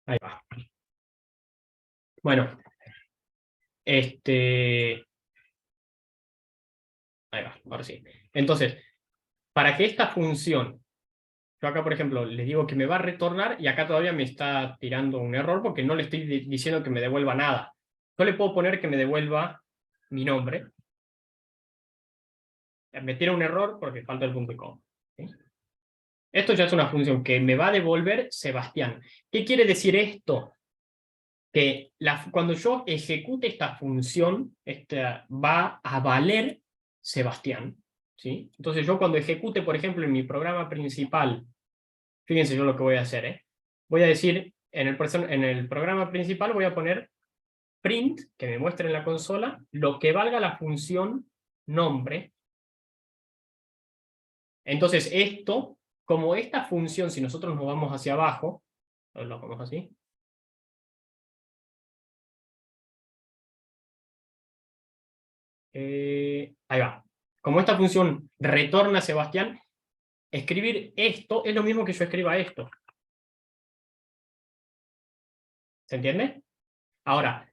Ahí va. Bueno, ahí va, ahora sí. Entonces, para que esta función, yo acá, por ejemplo, le digo que me va a retornar y acá todavía me está tirando un error porque no le estoy diciendo que me devuelva nada. Yo le puedo poner que me devuelva mi nombre. Me tira un error porque falta el punto y coma. ¿Sí? Esto ya es una función que me va a devolver Sebastián. ¿Qué quiere decir esto? Que cuando yo ejecute esta función, va a valer Sebastián. ¿Sí? Entonces yo cuando ejecute, por ejemplo, en mi programa principal, fíjense yo lo que voy a hacer, ¿eh? Voy a decir, en el programa principal voy a poner print, que me muestre en la consola, lo que valga la función nombre. Entonces esto, como esta función, si nosotros nos vamos hacia abajo, lo ponemos así, ahí va. Como esta función retorna a Sebastián, escribir esto es lo mismo que yo escriba esto. ¿Se entiende? Ahora,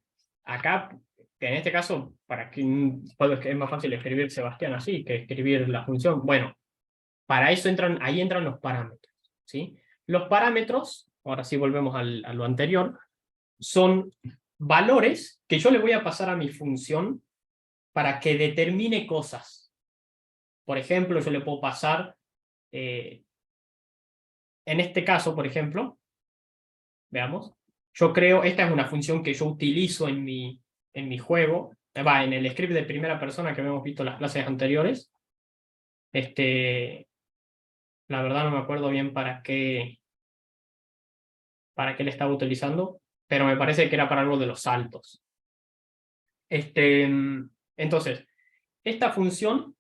acá, en este caso, es más fácil escribir Sebastián así que escribir la función. Bueno, para eso ahí entran los parámetros. ¿Sí? Los parámetros, ahora sí volvemos a lo anterior, son valores que yo le voy a pasar a mi función para que determine cosas. Por ejemplo, yo le puedo pasar, en este caso, por ejemplo, veamos, esta es una función que yo utilizo en mi juego, en el script de primera persona que hemos visto en las clases anteriores. La verdad no me acuerdo bien para qué le estaba utilizando, pero me parece que era para algo de los saltos. Entonces, esta función,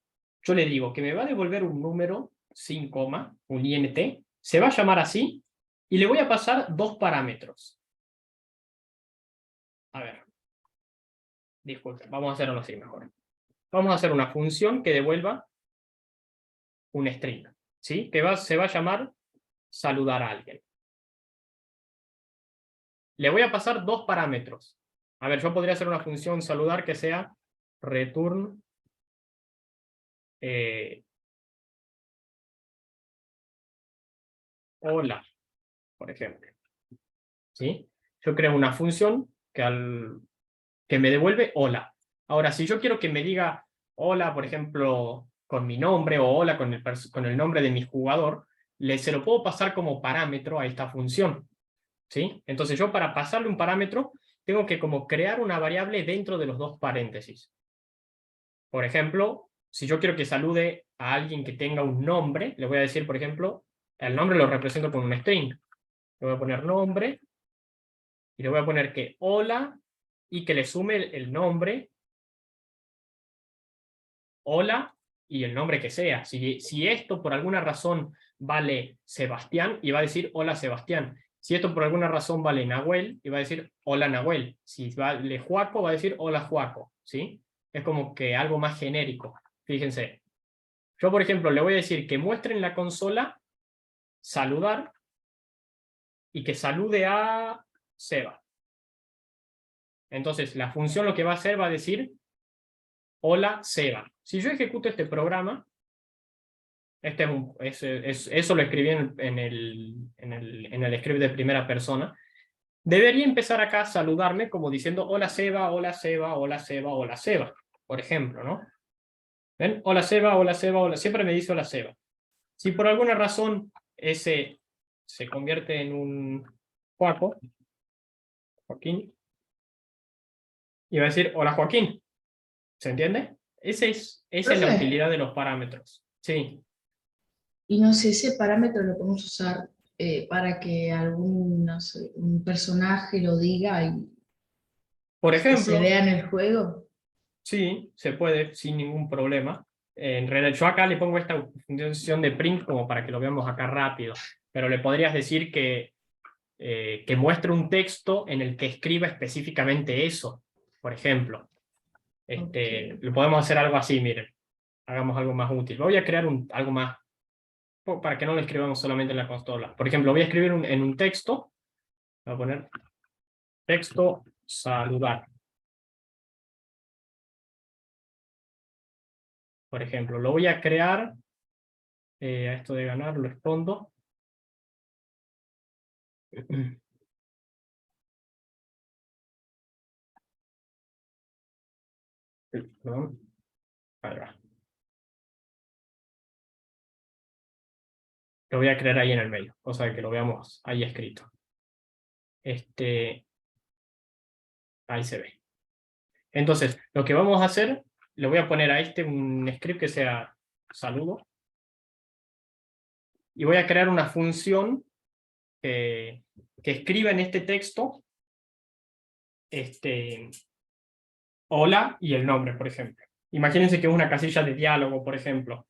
yo le digo que me va a devolver un número sin coma, un int, se va a llamar así, y le voy a pasar dos parámetros. A ver, disculpen, vamos a hacerlo así mejor. Vamos a hacer una función que devuelva un string, ¿sí? Se va a llamar saludar a alguien. Le voy a pasar dos parámetros. A ver, yo podría hacer una función saludar que sea return hola, por ejemplo. ¿Sí? Yo creo una función que me devuelve hola. Ahora, si yo quiero que me diga hola, por ejemplo, con mi nombre o hola con el nombre de mi jugador, se lo puedo pasar como parámetro a esta función. ¿Sí? Entonces yo para pasarle un parámetro tengo que como crear una variable dentro de los dos paréntesis. Por ejemplo, si yo quiero que salude a alguien que tenga un nombre, le voy a decir, por ejemplo, el nombre lo represento con un string. Le voy a poner nombre y le voy a poner que hola y que le sume el nombre hola y el nombre que sea. Si esto por alguna razón vale Sebastián, y va a decir hola Sebastián. Si esto por alguna razón vale Nahuel, y va a decir hola Nahuel. Si vale Juaco, va a decir hola Juaco. ¿Sí? Es como que algo más genérico. Fíjense. Yo, por ejemplo, le voy a decir que muestre en la consola saludar y que salude a Seba. Entonces, la función lo que va a hacer va a decir hola Seba. Si yo ejecuto este programa, eso lo escribí en el script de primera persona. Debería empezar acá a saludarme como diciendo hola Seba, hola Seba, hola Seba, hola Seba, por ejemplo, ¿no? ¿Ven? Hola Seba, hola Seba, hola. Siempre me dice hola Seba. Si por alguna razón ese se convierte en un Joaquín, y va a decir hola Joaquín. ¿Se entiende? Esa es la Profe, utilidad de los parámetros. Sí. y no sé, ese parámetro lo podemos usar para que algún, no sé, un personaje lo diga Por y se ejemplo, vea en el juego. sí, se puede sin ningún problema. En realidad, yo acá le pongo esta función de print como para que lo veamos acá rápido, pero le podrías decir que muestre un texto en el que escriba específicamente eso, por ejemplo. Ok. Lo podemos hacer algo así, miren, hagamos algo más útil. Voy a crear algo más, para que no lo escribamos solamente en la consola. Por ejemplo, voy a escribir en un texto Voy a poner texto saludar. Por ejemplo, lo voy a crear. A esto de ganar lo escondo. Perdón. Ahí va. Lo voy a crear ahí en el medio, cosa de que lo veamos ahí escrito. Ahí se ve. Entonces, lo que vamos a hacer, le voy a poner a un script que sea saludo. Y voy a crear una función que escriba en este texto hola y el nombre, por ejemplo. Imagínense que es una casilla de diálogo, por ejemplo.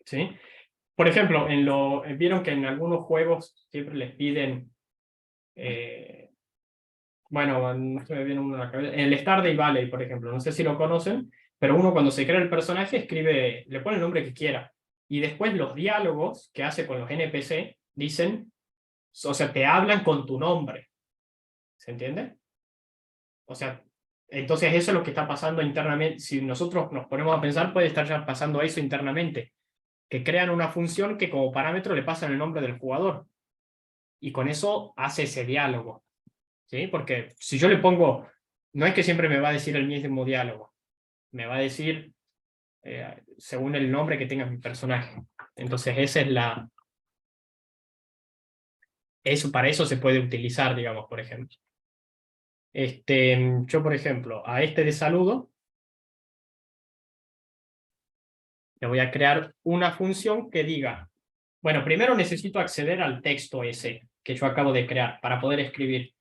¿Sí? Por ejemplo, vieron que en algunos juegos siempre les piden, bueno, no se me viene uno a la cabeza, en el Stardew Valley, por ejemplo, no sé si lo conocen, pero uno cuando se crea el personaje le pone el nombre que quiera. Y después los diálogos que hace con los NPC dicen, o sea, te hablan con tu nombre. ¿Se entiende? O sea, entonces eso es lo que está pasando internamente. Si nosotros nos ponemos a pensar, puede estar ya pasando eso internamente. Que crean una función que como parámetro le pasan el nombre del jugador. Y con eso hace ese diálogo. ¿Sí? Porque si yo le pongo, no es que siempre me va a decir el mismo diálogo. Me va a decir según el nombre que tenga mi personaje. Entonces esa es para eso se puede utilizar, digamos, por ejemplo. Yo, por ejemplo, a de saludo, le voy a crear una función que diga, bueno, primero necesito acceder al texto ese que yo acabo de crear para poder escribir.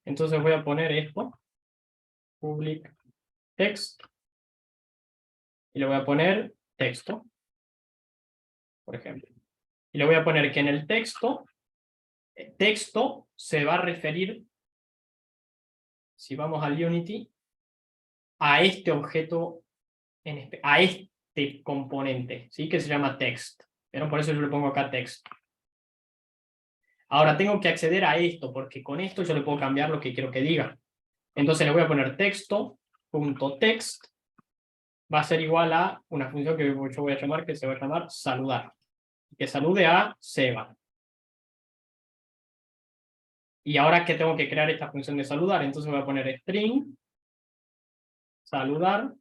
Entonces voy a poner esto, public text, y le voy a poner texto, por ejemplo. Y le voy a poner que en el texto se va a referir, si vamos al Unity, a este objeto, a este componente, ¿sí? Que se llama text. Pero por eso yo le pongo acá text. Ahora tengo que acceder a esto, porque con esto yo le puedo cambiar lo que quiero que diga. Entonces le voy a poner texto.text, va a ser igual a una función que yo voy a llamar, que se va a llamar saludar. Que salude a Seba. Y ahora que tengo que crear esta función de saludar, entonces voy a poner string, saludar,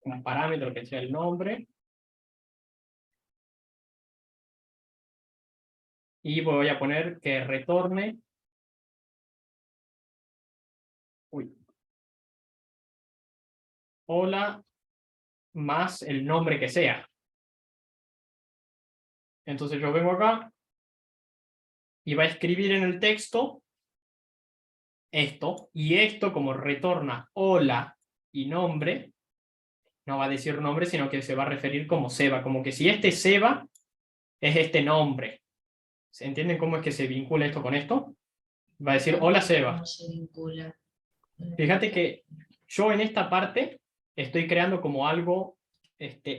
un parámetro que sea el nombre, y voy a poner que retorne, hola, más el nombre que sea. Entonces yo vengo acá, y va a escribir en el texto esto, y esto como retorna hola y nombre, no va a decir nombre, sino que se va a referir como Seba, como que si este Seba es este nombre. ¿Se entienden cómo es que se vincula esto con esto? Va a decir hola Seba. ¿Cómo se vincula? Fíjate que yo en esta parte estoy creando como algo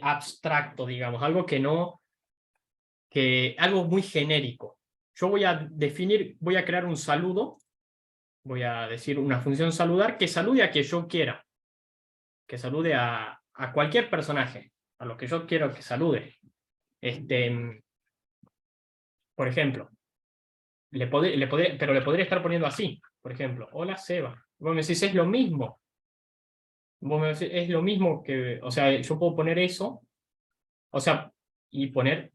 abstracto, digamos, algo algo muy genérico. Yo voy a crear un saludo, voy a decir una función saludar que salude a quien yo quiera, que salude a cualquier personaje, a lo que yo quiero que salude. Por ejemplo, pero le podría estar poniendo así, por ejemplo, hola Seba. Vos me decís, es lo mismo. Vos me decís, es lo mismo que, o sea, yo puedo poner eso, o sea, y poner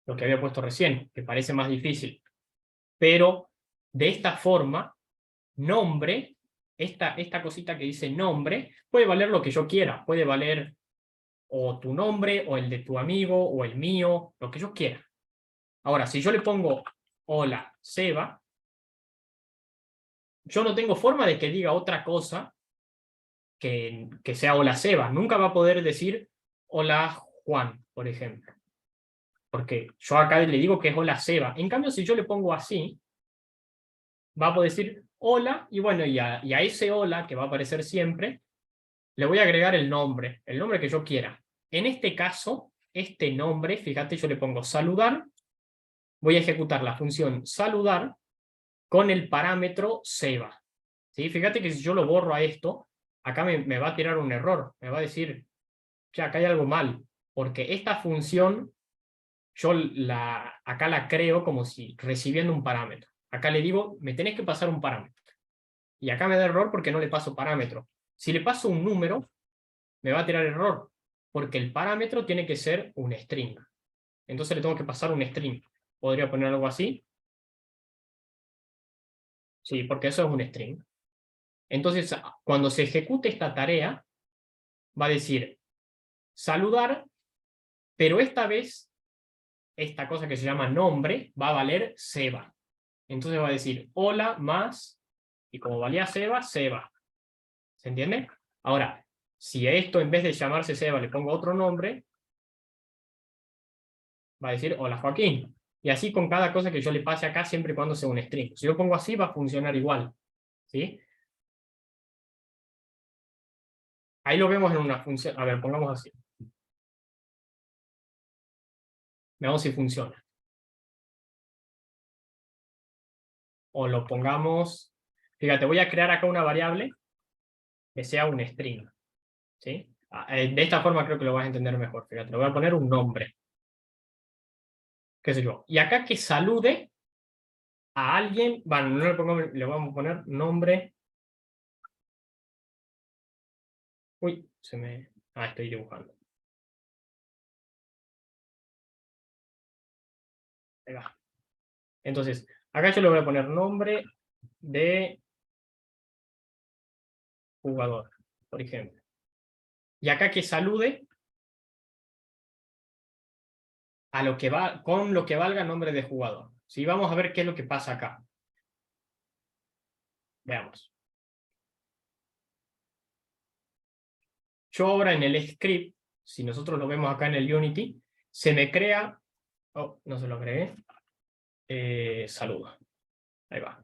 lo que había puesto recién, que parece más difícil. Pero de esta forma, nombre, esta cosita que dice nombre, puede valer lo que yo quiera, puede valer o tu nombre, o el de tu amigo, o el mío, lo que yo quiera. Ahora, si yo le pongo hola, Seba, yo no tengo forma de que diga otra cosa que sea hola, Seba. Nunca va a poder decir hola, Juan, por ejemplo. Porque yo acá le digo que es hola, Seba. En cambio, si yo le pongo así, va a poder decir hola, y bueno, y a ese hola, que va a aparecer siempre, le voy a agregar el nombre que yo quiera. En este caso, este nombre, fíjate, yo le pongo saludar, voy a ejecutar la función saludar, con el parámetro Seba. ¿Sí? Fíjate que si yo lo borro a esto, acá me va a tirar un error. Me va a decir, ya, acá hay algo mal. Porque esta función, yo acá la creo como si recibiendo un parámetro. Acá le digo, me tenés que pasar un parámetro. Y acá me da error porque no le paso parámetro. Si le paso un número, me va a tirar error. Porque el parámetro tiene que ser un string. Entonces le tengo que pasar un string. ¿Podría poner algo así? Sí, porque eso es un string. Entonces, cuando se ejecute esta tarea, va a decir saludar, pero esta vez, esta cosa que se llama nombre, va a valer Seba. Entonces va a decir hola más, y como valía Seba, Seba. ¿Se entiende? Ahora, si a esto en vez de llamarse Seba le pongo otro nombre, va a decir hola Joaquín. Y así con cada cosa que yo le pase acá, siempre y cuando sea un string. Si yo pongo así, va a funcionar igual. ¿Sí? Ahí lo vemos en una función. A ver, pongamos así. Veamos si funciona. O lo pongamos... Fíjate, voy a crear acá una variable que sea un string. ¿Sí? De esta forma creo que lo vas a entender mejor. Fíjate, le voy a poner un nombre. ¿Qué sé yo? Y acá que salude a alguien... Bueno, no le pongo, le vamos a poner nombre... Uy, se me... Ah, estoy dibujando. Ahí va. Entonces, acá yo le voy a poner nombre de jugador, por ejemplo. Y acá que salude a lo que va, con lo que valga nombre de jugador. ¿Sí? Vamos a ver qué es lo que pasa acá. Veamos. Yo ahora en el script, si nosotros lo vemos acá en el Unity, se me crea... Oh, no se lo agregué. Saludo. Ahí va.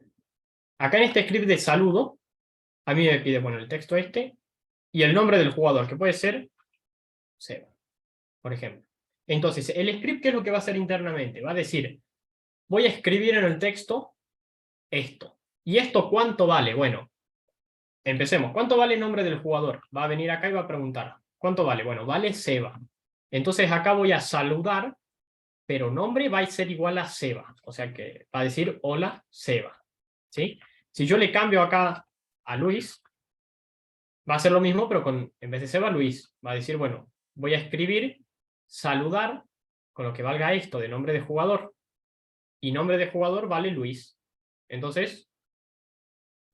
Acá en este script de saludo, a mí me pide, bueno, el texto este y el nombre del jugador, que puede ser Seba, por ejemplo. Entonces, el script, ¿qué es lo que va a hacer internamente? Va a decir, voy a escribir en el texto esto. ¿Y esto cuánto vale? Bueno, empecemos. ¿Cuánto vale el nombre del jugador? Va a venir acá y va a preguntar. ¿Cuánto vale? Bueno, vale Seba. Entonces acá voy a saludar, pero nombre va a ser igual a Seba. O sea que va a decir hola Seba. ¿Sí? Si yo le cambio acá a Luis, va a ser lo mismo, pero en vez de Seba, Luis. Va a decir, bueno, voy a escribir saludar con lo que valga esto de nombre de jugador. Y nombre de jugador vale Luis. Entonces,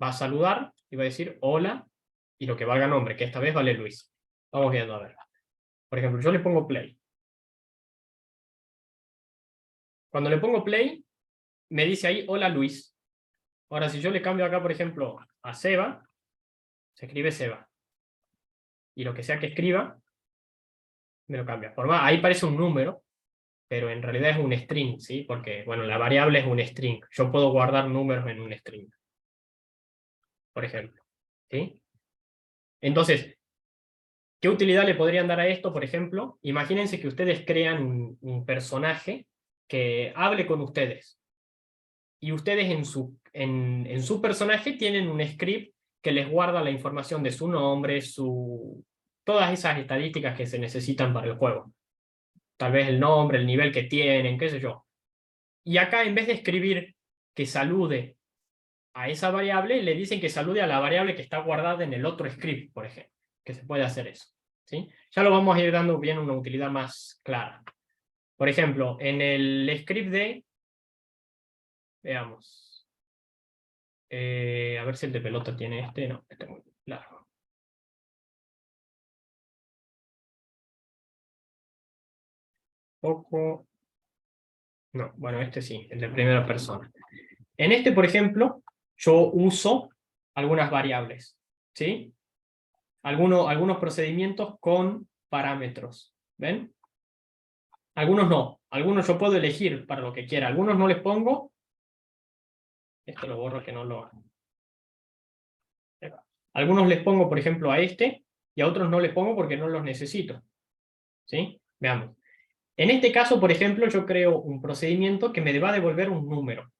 va a saludar y va a decir hola y lo que valga nombre, que esta vez vale Luis. Vamos viendo a ver. Por ejemplo, yo le pongo play. Cuando le pongo play, me dice ahí hola Luis. Ahora, si yo le cambio acá, por ejemplo, a Seba, se escribe Seba. Y lo que sea que escriba, me lo cambia. Ahí parece un número, pero en realidad es un string, ¿sí? Porque, bueno, la variable es un string. Yo puedo guardar números en un string, por ejemplo. ¿Sí? Entonces, ¿qué utilidad le podrían dar a esto? Por ejemplo, imagínense que ustedes crean un personaje que hable con ustedes. Y ustedes en su personaje tienen un script que les guarda la información de su nombre, todas esas estadísticas que se necesitan para el juego. Tal vez el nombre, el nivel que tienen, qué sé yo. Y acá, en vez de escribir que salude a esa variable, le dicen que salude a la variable que está guardada en el otro script, por ejemplo, que se puede hacer eso. ¿Sí? Ya lo vamos a ir dando bien una utilidad más clara. Por ejemplo, en el script de... Veamos. A ver si el de pelota tiene este. No, este es muy largo. Poco. No, bueno, este sí, el de primera persona. En este, por ejemplo, yo uso algunas variables, ¿sí? Algunos procedimientos con parámetros, ¿ven? Algunos no, algunos yo puedo elegir para lo que quiera, algunos no les pongo. Esto lo borro que no lo... Algunos les pongo, por ejemplo, a este, y a otros no les pongo porque no los necesito, ¿sí? Veamos. En este caso, por ejemplo, yo creo un procedimiento que me va a devolver un número.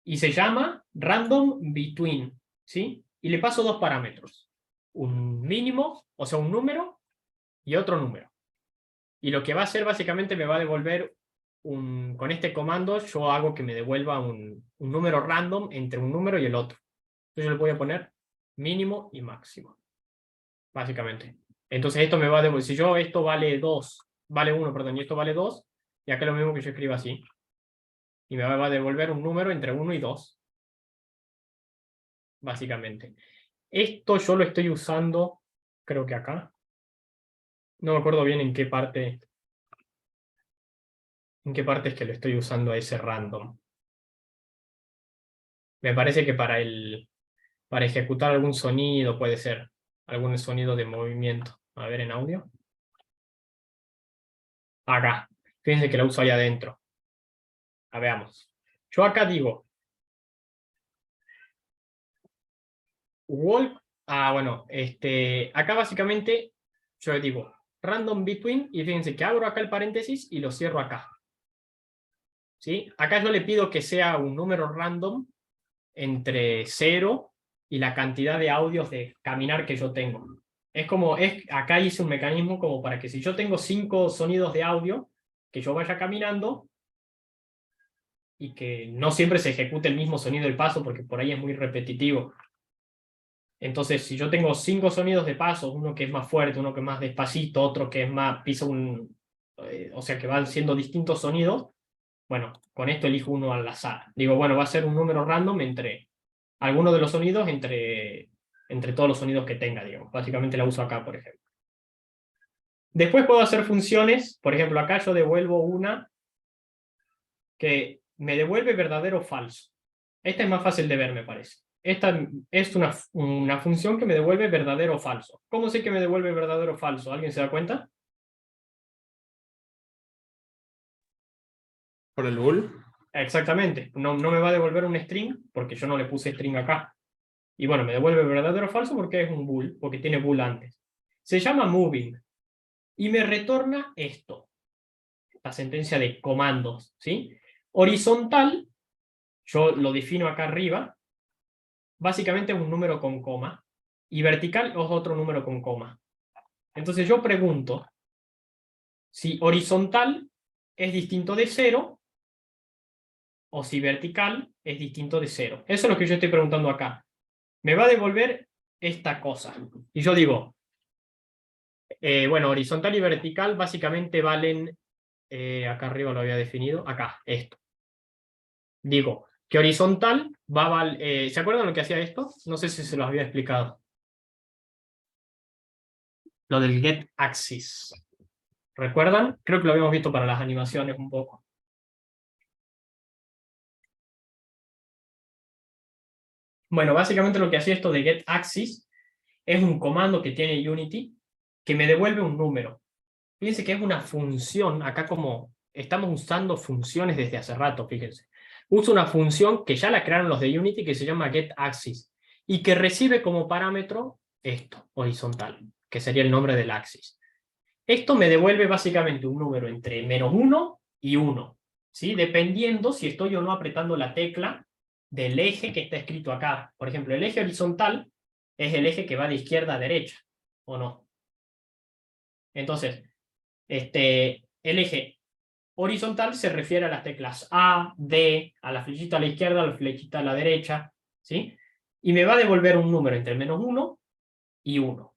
Y se llama random between, ¿sí? Y le paso dos parámetros. Un mínimo, o sea, un número, y otro número. Y lo que va a hacer básicamente me va a devolver con este comando yo hago que me devuelva un número random entre un número y el otro. Entonces yo le voy a poner mínimo y máximo, básicamente. Entonces esto me va a devolver, si yo esto vale 2, vale 1, perdón, y esto vale 2, y acá lo mismo que yo escriba así. Y me va a devolver un número entre 1 y 2, básicamente. Esto yo lo estoy usando, creo que acá. No me acuerdo bien en qué parte es que lo estoy usando a ese random. Me parece que para ejecutar algún sonido puede ser, algún sonido de movimiento. A ver en audio. Acá. Fíjense que lo uso ahí adentro. Veamos. Yo acá digo walk. Bueno, acá básicamente yo digo random between y fíjense que abro acá el paréntesis y lo cierro acá. ¿Sí? Acá yo le pido que sea un número random entre 0 y la cantidad de audios de caminar que yo tengo. Acá hice un mecanismo como para que si yo tengo 5 sonidos de audio, que yo vaya caminando y que no siempre se ejecute el mismo sonido del paso porque por ahí es muy repetitivo. Entonces, si yo tengo 5 sonidos de paso, uno que es más fuerte, uno que es más despacito, otro que es más, o sea, que van siendo distintos sonidos, bueno, con esto elijo uno al azar. Digo, bueno, va a ser un número random entre algunos de los sonidos, entre todos los sonidos que tenga, digamos. Básicamente la uso acá, por ejemplo. Después puedo hacer funciones, por ejemplo, acá yo devuelvo una que me devuelve verdadero o falso. Esta es más fácil de ver, me parece. Esta es una función que me devuelve verdadero o falso. ¿Cómo sé que me devuelve verdadero o falso? ¿Alguien se da cuenta? ¿Por el bool? Exactamente. No me va a devolver un string, porque yo no le puse string acá. Y bueno, me devuelve verdadero o falso porque es un bool, porque tiene bool antes. Se llama moving. Y me retorna esto. La sentencia de comandos, ¿sí? Horizontal, yo lo defino acá arriba, básicamente es un número con coma, y vertical es otro número con coma. Entonces yo pregunto si horizontal es distinto de 0 o si vertical es distinto de 0. Eso es lo que yo estoy preguntando acá. Me va a devolver esta cosa. Y yo digo, bueno, horizontal y vertical básicamente valen, acá arriba lo había definido, acá, esto. Digo, que horizontal va a valer, ¿se acuerdan lo que hacía esto? No sé si se los había explicado. Lo del get axis. ¿Recuerdan? Creo que lo habíamos visto para las animaciones un poco. Bueno, básicamente lo que hacía esto de get axis es un comando que tiene Unity que me devuelve un número. Fíjense que es una función, acá como estamos usando funciones desde hace rato, fíjense. Uso una función que ya la crearon los de Unity que se llama getAxis y que recibe como parámetro esto, horizontal, que sería el nombre del axis. Esto me devuelve básicamente un número entre -1 y 1, ¿sí? Dependiendo si estoy o no apretando la tecla del eje que está escrito acá. Por ejemplo, el eje horizontal es el eje que va de izquierda a derecha, ¿o no? Entonces, el eje horizontal se refiere a las teclas A, D, a la flechita a la izquierda, a la flechita a la derecha, ¿sí? Y me va a devolver un número entre -1 y 1.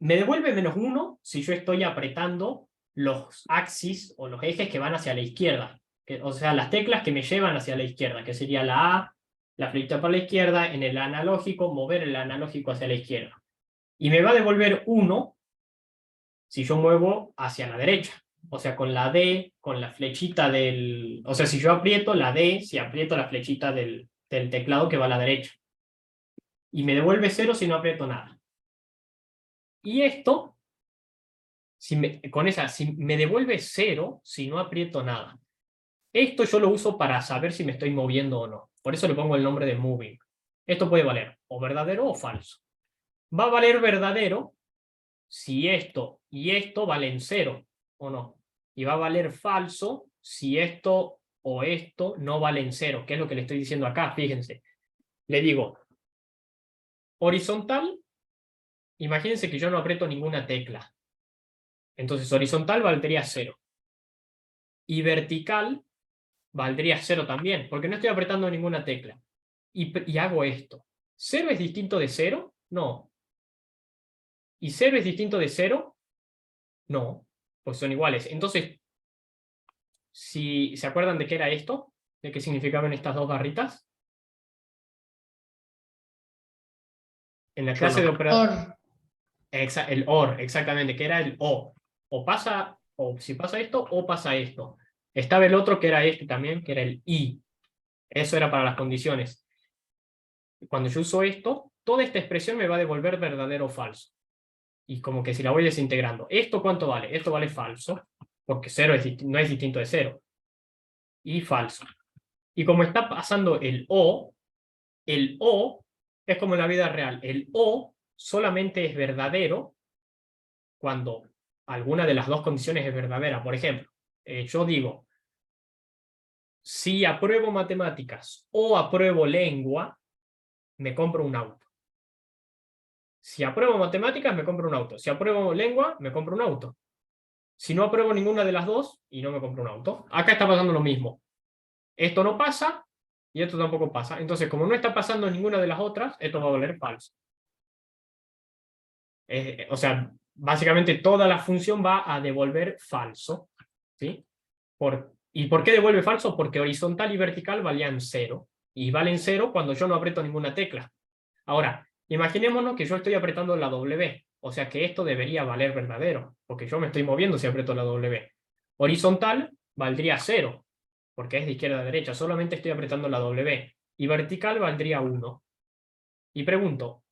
Me devuelve -1 si yo estoy apretando los axis o los ejes que van hacia la izquierda. O sea, las teclas que me llevan hacia la izquierda, que sería la A, la flechita para la izquierda, en el analógico, mover el analógico hacia la izquierda. Y me va a devolver 1 si yo muevo hacia la derecha. O sea, con la D, con la flechita del... O sea, si yo aprieto la D, si aprieto la flechita del teclado que va a la derecha. Y me devuelve 0 si no aprieto nada. Y esto, si me devuelve 0 si no aprieto nada. Esto yo lo uso para saber si me estoy moviendo o no. Por eso le pongo el nombre de moving. Esto puede valer o verdadero o falso. Va a valer verdadero si esto y esto valen 0 o no. Y va a valer falso si esto o esto no valen 0, que es lo que le estoy diciendo acá, fíjense. Le digo, horizontal, imagínense que yo no aprieto ninguna tecla. Entonces horizontal valdría 0. Y vertical valdría 0 también, porque no estoy apretando ninguna tecla. Y hago esto. ¿0 es distinto de 0? No. ¿Y 0 es distinto de 0? No. Pues son iguales. Entonces, si se acuerdan de qué era esto, de qué significaban estas dos barritas, en la Yo clase de no. operador, el OR, exactamente, que era el O. O pasa, o si pasa esto, o pasa esto. Estaba el otro que era este también, que era el I. Eso era para las condiciones. Cuando yo uso esto, toda esta expresión me va a devolver verdadero o falso. Y como que si la voy desintegrando. ¿Esto cuánto vale? Esto vale falso, porque 0 no es distinto de 0. Y falso. Y como está pasando el O es como en la vida real. El O solamente es verdadero cuando alguna de las dos condiciones es verdadera. Por ejemplo, yo digo, si apruebo matemáticas o apruebo lengua, me compro un auto. Si apruebo matemáticas, me compro un auto. Si apruebo lengua, me compro un auto. Si no apruebo ninguna de las dos, y no me compro un auto. Acá está pasando lo mismo. Esto no pasa, y esto tampoco pasa. Entonces, como no está pasando ninguna de las otras, esto va a valer falso. O sea, básicamente toda la función va a devolver falso. ¿Sí? ¿Y por qué devuelve falso? Porque horizontal y vertical valían 0. Y valen 0 cuando yo no aprieto ninguna tecla. Ahora, imaginémonos que yo estoy apretando la W. O sea que esto debería valer verdadero, porque yo me estoy moviendo si aprieto la W. Horizontal valdría 0, porque es de izquierda a derecha. Solamente estoy apretando la W. Y vertical valdría 1. Y pregunto,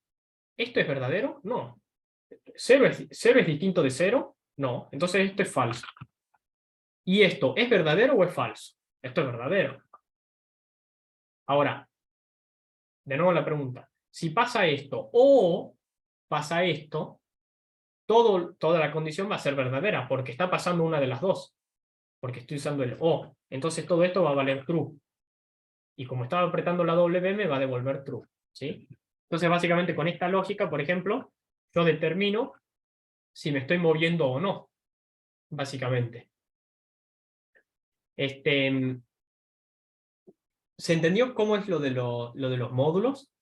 ¿esto es verdadero? No. ¿0 es distinto de 0? No. Entonces esto es falso. ¿Y esto es verdadero o es falso? Esto es verdadero. Ahora, de nuevo la pregunta. Si pasa esto o pasa esto, toda la condición va a ser verdadera, porque está pasando una de las dos. Porque estoy usando el o. Entonces todo esto va a valer true. Y como estaba apretando la W, me va a devolver true. ¿Sí? Entonces, básicamente, con esta lógica, por ejemplo, yo determino si me estoy moviendo o no. Básicamente. ¿Se entendió cómo es lo de los módulos?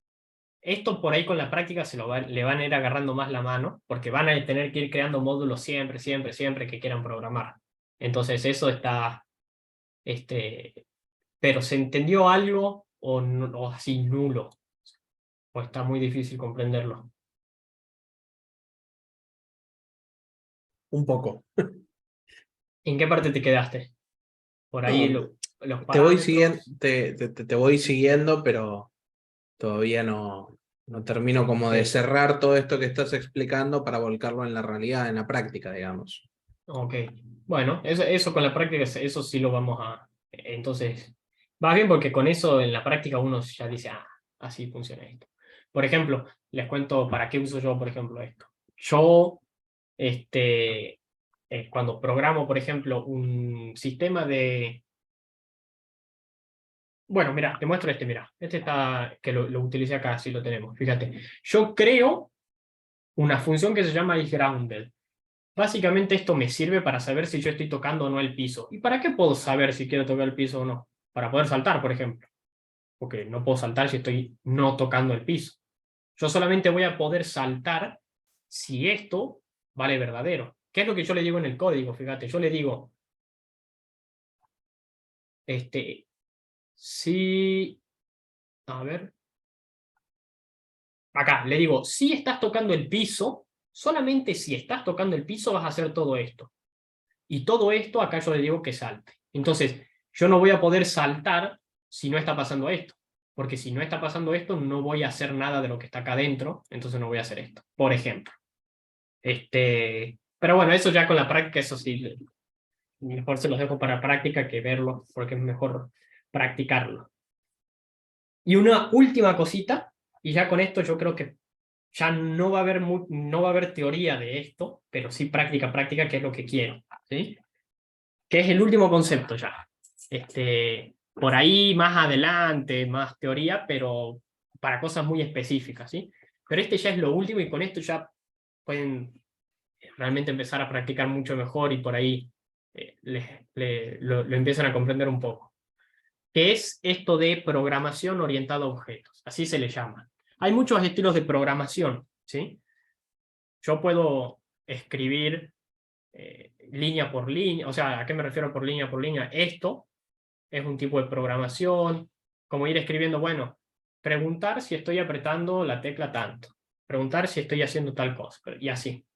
Esto por ahí con la práctica le van a ir agarrando más la mano, porque van a tener que ir creando módulos siempre, siempre, siempre que quieran programar. Entonces eso está... pero ¿se entendió algo o así nulo? ¿O está muy difícil comprenderlo? Un poco. ¿En qué parte te quedaste? Por ahí No, los te voy siguiendo, parámetros. te voy siguiendo, pero todavía no termino como de Ok, cerrar todo esto que estás explicando para volcarlo en la realidad, en la práctica, digamos. ok. Bueno, eso con la práctica, eso sí lo vamos a... Entonces, va bien porque con eso en la práctica uno ya dice, ah, así funciona esto. Por ejemplo, les cuento para qué uso yo, por ejemplo, esto. Yo, cuando programo, por ejemplo, un sistema de... Bueno, mira, te muestro mira. Este está, que lo utilicé acá, sí lo tenemos, fíjate. Yo creo una función que se llama isGrounded. Básicamente esto me sirve para saber si yo estoy tocando o no el piso. ¿Y para qué puedo saber si quiero tocar el piso o no? Para poder saltar, por ejemplo. Porque no puedo saltar si estoy no tocando el piso. Yo solamente voy a poder saltar si esto vale verdadero. ¿Qué es lo que yo le digo en el código? Fíjate, yo le digo, si, a ver, acá, le digo, si estás tocando el piso, solamente si estás tocando el piso vas a hacer todo esto. Y todo esto acá yo le digo que salte. Entonces, yo no voy a poder saltar si no está pasando esto. Porque si no está pasando esto, no voy a hacer nada de lo que está acá adentro, entonces no voy a hacer esto, por ejemplo. Pero bueno, eso ya con la práctica, eso sí, mejor se los dejo para práctica que verlo, porque es mejor practicarlo. Y una última cosita, y ya con esto yo creo que ya no va a haber, no va a haber teoría de esto, pero sí práctica, práctica, que es lo que quiero. ¿Sí? Que es el último concepto ya. Por ahí más adelante, más teoría, pero para cosas muy específicas, ¿sí? Pero ya es lo último y con esto ya pueden realmente empezar a practicar mucho mejor y por ahí lo empiezan a comprender un poco. ¿Qué es esto de programación orientada a objetos? Así se le llama. Hay muchos estilos de programación, ¿sí? Yo puedo escribir línea por línea, o sea, ¿a qué me refiero por línea por línea? Esto es un tipo de programación, como ir escribiendo, bueno, preguntar si estoy apretando la tecla tanto, preguntar si estoy haciendo tal cosa, y así.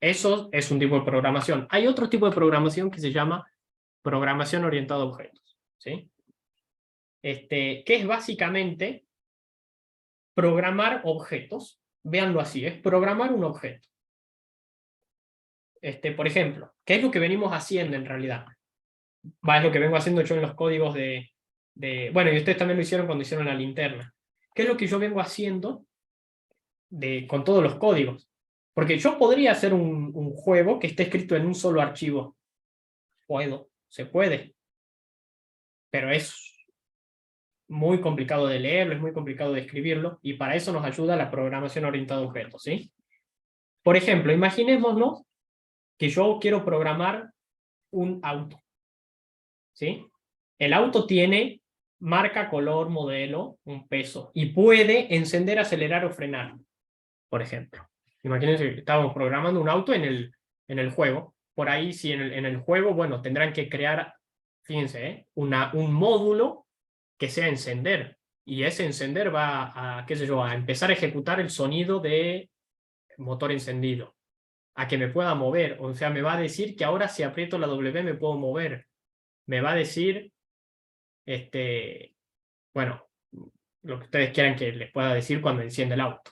Eso es un tipo de programación. Hay otro tipo de programación que se llama programación orientada a objetos, ¿sí? Que es básicamente programar objetos. Véanlo así, es programar un objeto. Por ejemplo, ¿qué es lo que venimos haciendo en realidad? Es lo que vengo haciendo yo en los códigos bueno, y ustedes también lo hicieron cuando hicieron la linterna. ¿Qué es lo que yo vengo haciendo con todos los códigos? Porque yo podría hacer un juego que esté escrito en un solo archivo. Se puede. Pero es muy complicado de leerlo, es muy complicado de escribirlo, y para eso nos ayuda la programación orientada a objetos, ¿sí? Por ejemplo, imaginémonos que yo quiero programar un auto, ¿sí? El auto tiene marca, color, modelo, un peso, y puede encender, acelerar o frenar, por ejemplo. Imagínense que estábamos programando un auto en el juego. Por ahí, si en el juego, bueno, tendrán que crear, fíjense, un módulo que sea encender. Y ese encender va a, qué sé yo, a empezar a ejecutar el sonido de motor encendido. A que me pueda mover. O sea, me va a decir que ahora si aprieto la W me puedo mover. Me va a decir, bueno, lo que ustedes quieran que les pueda decir cuando enciende el auto,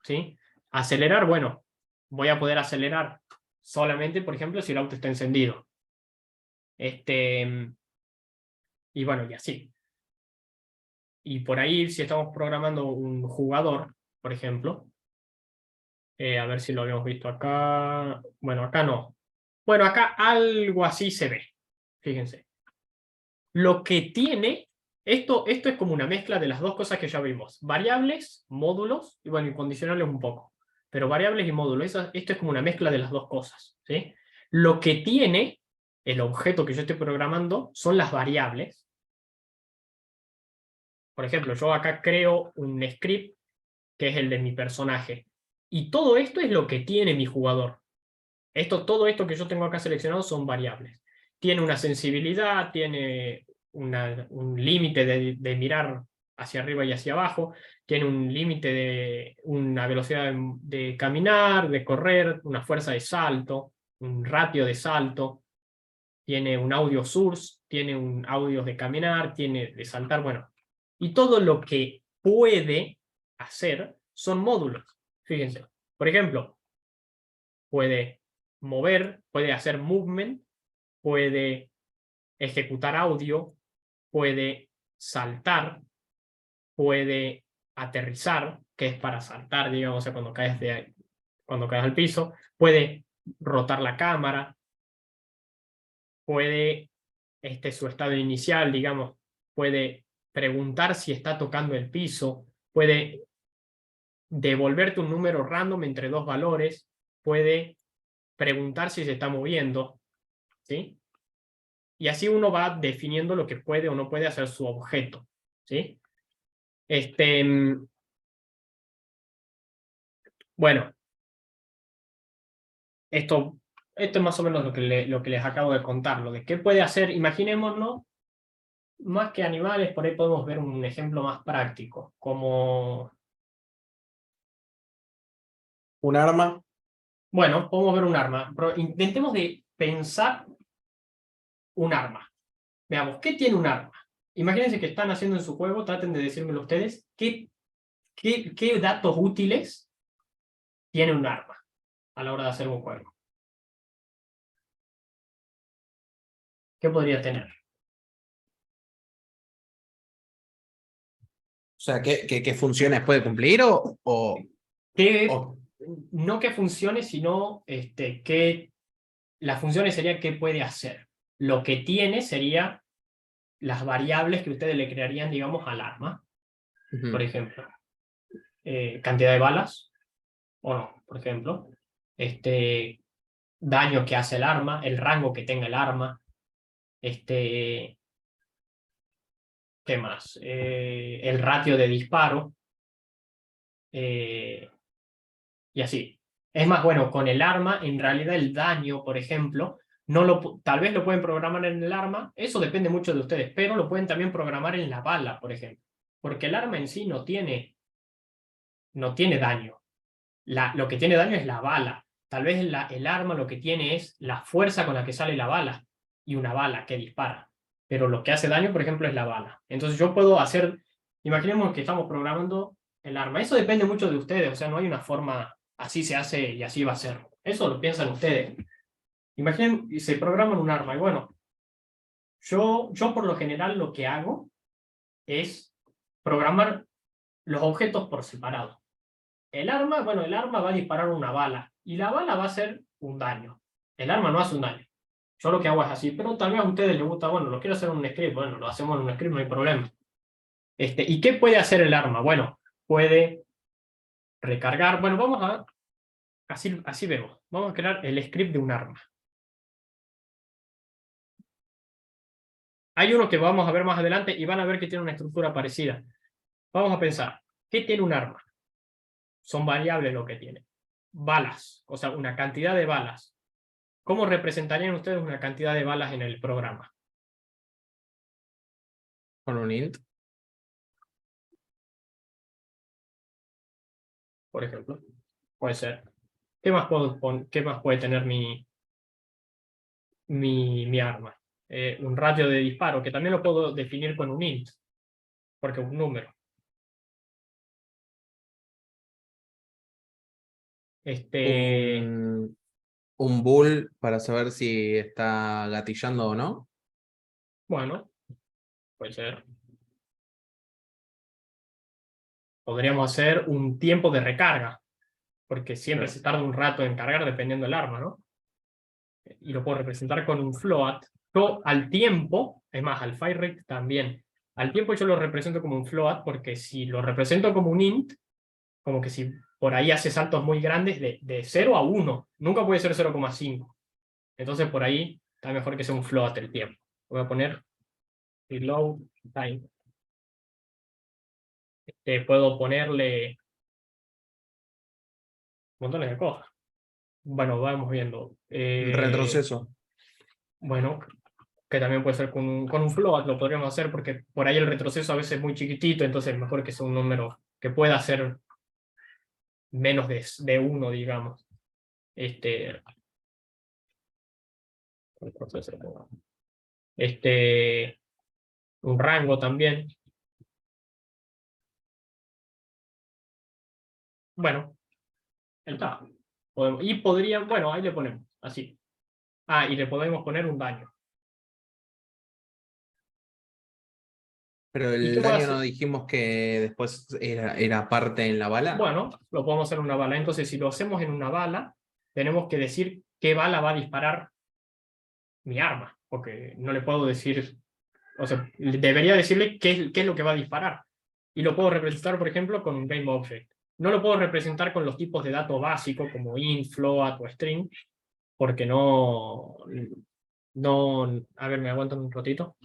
¿sí? Acelerar, bueno, voy a poder acelerar solamente, por ejemplo, si el auto está encendido. Y bueno, y así. Y por ahí, si estamos programando un jugador, por ejemplo, a ver si lo habíamos visto acá. Bueno, acá no. Bueno, acá algo así se ve. Fíjense. Lo que tiene, esto es como una mezcla de las dos cosas que ya vimos. Variables, módulos, y bueno, y condicionales un poco. Pero variables y módulos, esto es como una mezcla de las dos cosas, ¿sí? Lo que tiene el objeto que yo estoy programando son las variables. Por ejemplo, yo acá creo un script que es el de mi personaje. Y todo esto es lo que tiene mi jugador. Todo esto que yo tengo acá seleccionado son variables. Tiene una sensibilidad, tiene un límite de mirar hacia arriba y hacia abajo, tiene un límite de una velocidad de caminar, de correr, una fuerza de salto, un ratio de salto, tiene un audio source, tiene un audio de caminar, tiene de saltar, bueno. Y todo lo que puede hacer son módulos. Fíjense, por ejemplo, puede mover, puede hacer movement, puede ejecutar audio, puede saltar, puede aterrizar, que es para saltar, digamos, o sea, cuando caes al piso, puede rotar la cámara, puede, su estado inicial, digamos, puede preguntar si está tocando el piso, puede devolverte un número random entre dos valores, puede preguntar si se está moviendo, ¿sí? Y así uno va definiendo lo que puede o no puede hacer su objeto, ¿sí? Bueno, esto es más o menos lo que les acabo de contar, lo de qué puede hacer. Imaginémonos, más que animales, por ahí podemos ver un ejemplo más práctico, como... ¿Un arma? Bueno, podemos ver un arma, pero intentemos de pensar un arma. Veamos, ¿qué tiene un arma? Imagínense que están haciendo en su juego, traten de decírmelo ustedes, ¿qué datos útiles tiene un arma a la hora de hacer un juego? ¿Qué podría tener? O sea, ¿qué funciones puede cumplir o No que funcione, sino que las funciones serían qué puede hacer. Lo que tiene sería las variables que ustedes le crearían, digamos, al arma. Ujú. Por ejemplo, cantidad de balas, o no, por ejemplo. Daño que hace el arma, el rango que tenga el arma. ¿Qué más? El ratio de disparo. Y así. Es más, bueno, con el arma, en realidad el daño, por ejemplo, tal vez lo pueden programar en el arma, eso depende mucho de ustedes, pero lo pueden también programar en la bala, por ejemplo. Porque el arma en sí no tiene daño. Lo que tiene daño es la bala. Tal vez el arma lo que tiene es la fuerza con la que sale la bala y una bala que dispara. Pero lo que hace daño, por ejemplo, es la bala. Entonces yo puedo hacer, imaginemos que estamos programando el arma. Eso depende mucho de ustedes, o sea, no hay una forma, así se hace y así va a ser. Eso lo piensan ustedes. Imaginen, y se programan un arma. Y bueno, yo por lo general lo que hago es programar los objetos por separado. El arma, bueno, el arma va a disparar una bala y la bala va a hacer un daño. El arma no hace un daño. Yo lo que hago es así, pero tal vez a ustedes les gusta, bueno, lo quiero hacer en un script, bueno, lo hacemos en un script, no hay problema. ¿Y qué puede hacer el arma? Bueno, puede recargar, bueno, así vemos, vamos a crear el script de un arma. Hay uno que vamos a ver más adelante y van a ver que tiene una estructura parecida. Vamos a pensar, ¿qué tiene un arma? Son variables lo que tiene. Balas, o sea, una cantidad de balas. ¿Cómo representarían ustedes una cantidad de balas en el programa? Con un int. Por ejemplo. Puede ser. ¿Qué más puede tener mi arma? Un ratio de disparo, que también lo puedo definir con un int, porque es un número. Un bool para saber si está gatillando o no. Bueno, puede ser. Podríamos hacer un tiempo de recarga, porque siempre se tarda un rato en cargar dependiendo del arma, ¿no? Y lo puedo representar con un float. Yo al tiempo, es más, al fire rate también. Al tiempo yo lo represento como un float, porque si lo represento como un int, como que si por ahí hace saltos muy grandes de 0 a 1, nunca puede ser 0,5. Entonces por ahí está mejor que sea un float el tiempo. Voy a poner reload time. Puedo ponerle montones de cosas. Bueno, vamos viendo. Retroceso. Bueno, que también puede ser con un float, lo podríamos hacer porque por ahí el retroceso a veces es muy chiquitito, entonces mejor que sea un número que pueda ser menos de 1, digamos. Un rango también. Bueno, está. Y podría, bueno, ahí le ponemos, así. Ah, y le podemos poner un daño. Pero ¿Y el qué puede daño hacer? no dijimos que después era parte en la bala. Bueno, lo podemos hacer en una bala. Entonces, si lo hacemos en una bala, tenemos que decir qué bala va a disparar mi arma, porque no le puedo decir, o sea, debería decirle qué es lo que va a disparar. Y lo puedo representar, por ejemplo, con un GameObject. No lo puedo representar con los tipos de datos básicos como int, float o string, porque no... A ver, me aguantan un ratito.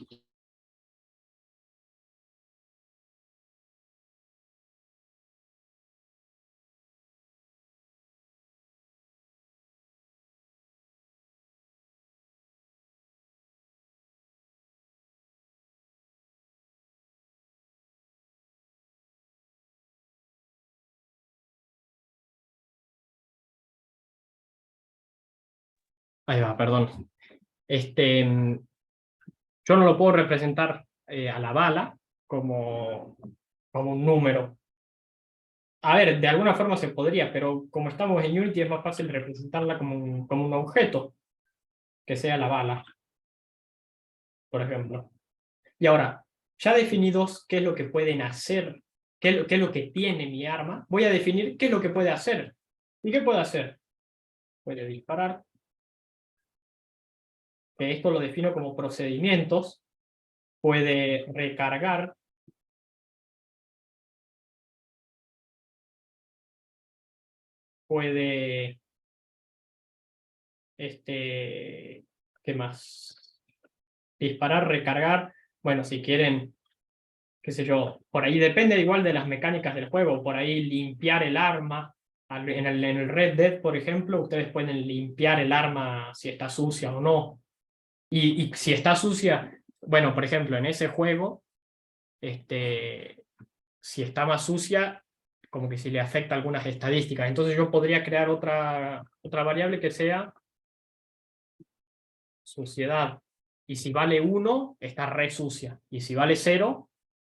Ahí va, perdón. Yo no lo puedo representar a la bala como un número. A ver, de alguna forma se podría, pero como estamos en Unity es más fácil representarla como un objeto, que sea la bala, por ejemplo. Y ahora, ya definidos qué es lo que pueden hacer, qué es lo que tiene mi arma, voy a definir qué es lo que puede hacer. ¿Y qué puede hacer? Puede disparar, que esto lo defino como procedimientos, puede recargar, puede, ¿qué más? Disparar, recargar, bueno, si quieren, qué sé yo, por ahí depende igual de las mecánicas del juego, por ahí limpiar el arma, en el Red Dead, por ejemplo, ustedes pueden limpiar el arma si está sucia o no, y si está sucia, bueno, por ejemplo, en ese juego, si está más sucia, como que si le afecta algunas estadísticas. Entonces yo podría crear otra variable que sea suciedad. Y si vale 1, está re sucia. Y si vale 0,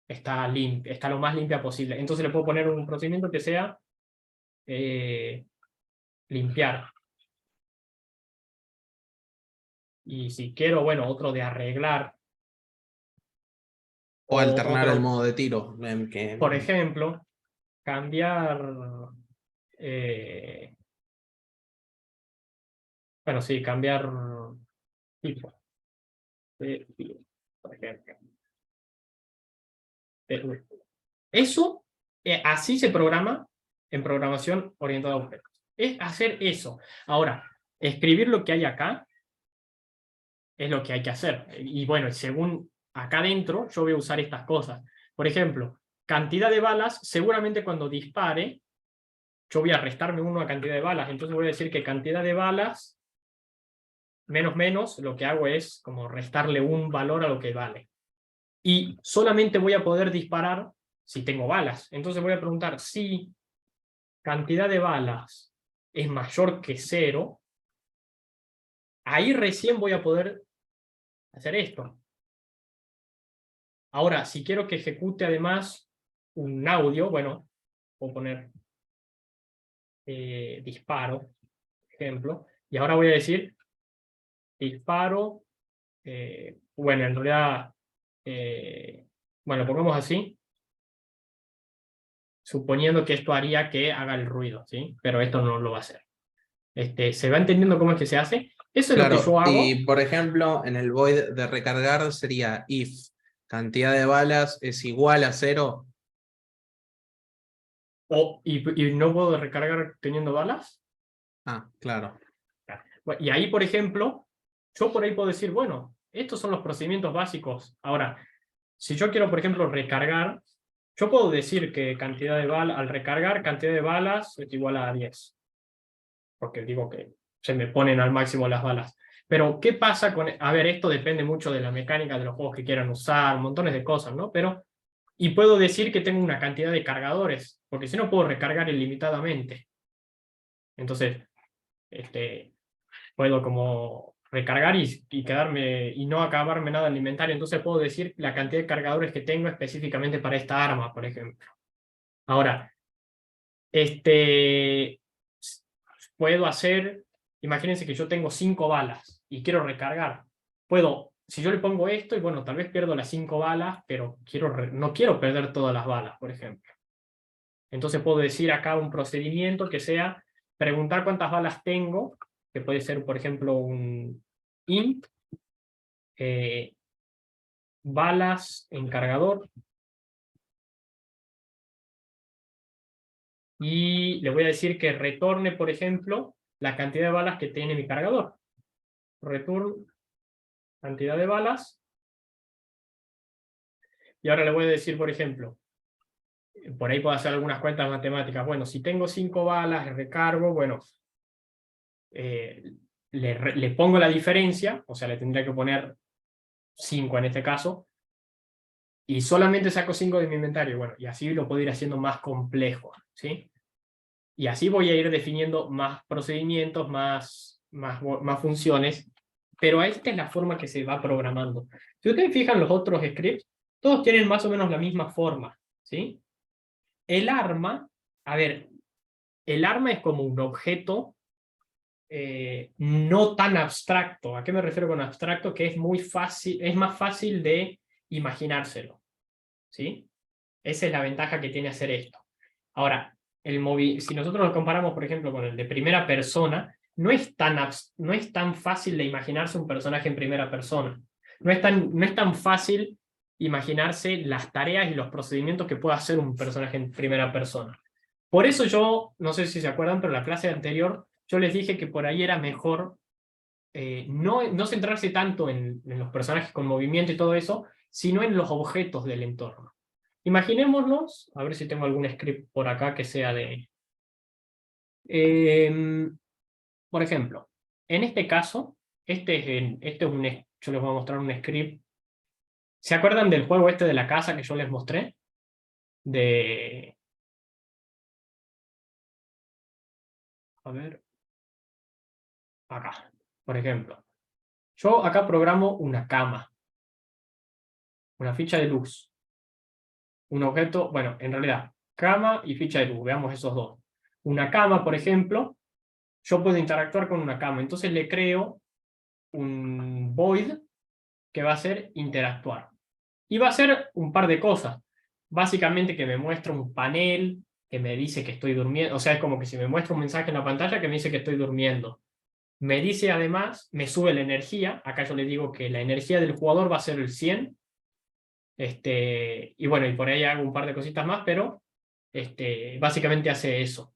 está limpia, está lo más limpia posible. Entonces le puedo poner un procedimiento que sea limpiar. Y si quiero, bueno, otro de arreglar. O alternar el otro, modo de tiro. por ejemplo, cambiar... bueno, sí, cambiar tipo. Por ejemplo. Eso, así se programa en programación orientada a objetos. Es hacer eso. Ahora, escribir lo que hay acá es lo que hay que hacer. Y bueno, según acá adentro, yo voy a usar estas cosas. Por ejemplo, cantidad de balas, seguramente cuando dispare, yo voy a restarme 1 a cantidad de balas. Entonces voy a decir que cantidad de balas, menos, lo que hago es como restarle un valor a lo que vale. Y solamente voy a poder disparar si tengo balas. Entonces voy a preguntar si cantidad de balas es mayor que 0, ahí recién voy a poder hacer esto. Ahora, si quiero que ejecute además un audio, bueno, puedo poner disparo, por ejemplo, y ahora voy a decir disparo, bueno, en realidad, bueno, pongamos así, suponiendo que esto haría que haga el ruido, ¿sí? Pero esto no lo va a hacer. ¿Se va entendiendo cómo es que se hace? Eso es lo que yo Claro, hago. y por ejemplo, en el void de recargar sería if cantidad de balas es igual a 0. ¿Y no puedo recargar teniendo balas? Ah, claro. Y ahí, por ejemplo, yo por ahí puedo decir, bueno, estos son los procedimientos básicos. Ahora, si yo quiero, por ejemplo, recargar, yo puedo decir que cantidad de balas, al recargar, cantidad de balas es igual a 10. Porque digo que se me ponen al máximo las balas. Pero, ¿qué pasa con...? A ver, esto depende mucho de la mecánica de los juegos que quieran usar, montones de cosas, ¿no? Pero, y puedo decir que tengo una cantidad de cargadores, porque si no puedo recargar ilimitadamente. Entonces, puedo como recargar y quedarme y no acabarme nada en el inventario. Entonces puedo decir la cantidad de cargadores que tengo específicamente para esta arma, por ejemplo. Ahora, puedo hacer, imagínense que yo tengo 5 balas y quiero recargar. Puedo, si yo le pongo esto, y bueno, tal vez pierdo las 5 balas, pero no quiero perder todas las balas, por ejemplo. Entonces puedo decir acá un procedimiento que sea preguntar cuántas balas tengo, que puede ser, por ejemplo, un int, balas en cargador, y le voy a decir que retorne, por ejemplo, la cantidad de balas que tiene mi cargador. Return, cantidad de balas, y ahora le voy a decir, por ejemplo, por ahí puedo hacer algunas cuentas matemáticas. Bueno, si tengo 5 balas, recargo, bueno, le pongo la diferencia, o sea, le tendría que poner 5 en este caso, y solamente saco 5 de mi inventario. Bueno, y así lo puedo ir haciendo más complejo, ¿sí? Y así voy a ir definiendo más procedimientos, más funciones, pero esta es la forma que se va programando. Si ustedes fijan los otros scripts, todos tienen más o menos la misma forma, ¿sí? El arma, a ver, el arma es como un objeto no tan abstracto. ¿A qué me refiero con abstracto? Que es muy fácil, es más fácil de imaginárselo, ¿sí? Esa es la ventaja que tiene hacer esto. Ahora, si nosotros lo comparamos, por ejemplo, con el de primera persona, no es tan fácil de imaginarse un personaje en primera persona. No es tan fácil imaginarse las tareas y los procedimientos que puede hacer un personaje en primera persona. Por eso yo, no sé si se acuerdan, pero en la clase anterior yo les dije que por ahí era mejor no centrarse tanto en los personajes con movimiento y todo eso, sino en los objetos del entorno. Imaginémonos, a ver si tengo algún script por acá que sea de... por ejemplo, en este caso, yo les voy a mostrar un script. ¿Se acuerdan del juego este de la casa que yo les mostré? A ver, acá, por ejemplo. Yo acá programo una cama, una ficha de luz, un objeto, bueno, en realidad, cama y ficha de luz, veamos esos dos. Una cama, por ejemplo, yo puedo interactuar con una cama, entonces le creo un void que va a ser interactuar. Y va a hacer un par de cosas. Básicamente que me muestra un panel que me dice que estoy durmiendo, o sea, es como que si me muestra un mensaje en la pantalla que me dice que estoy durmiendo. Me dice además, me sube la energía, acá yo le digo que la energía del jugador va a ser el 100, y bueno, y por ahí hago un par de cositas más, pero básicamente hace eso.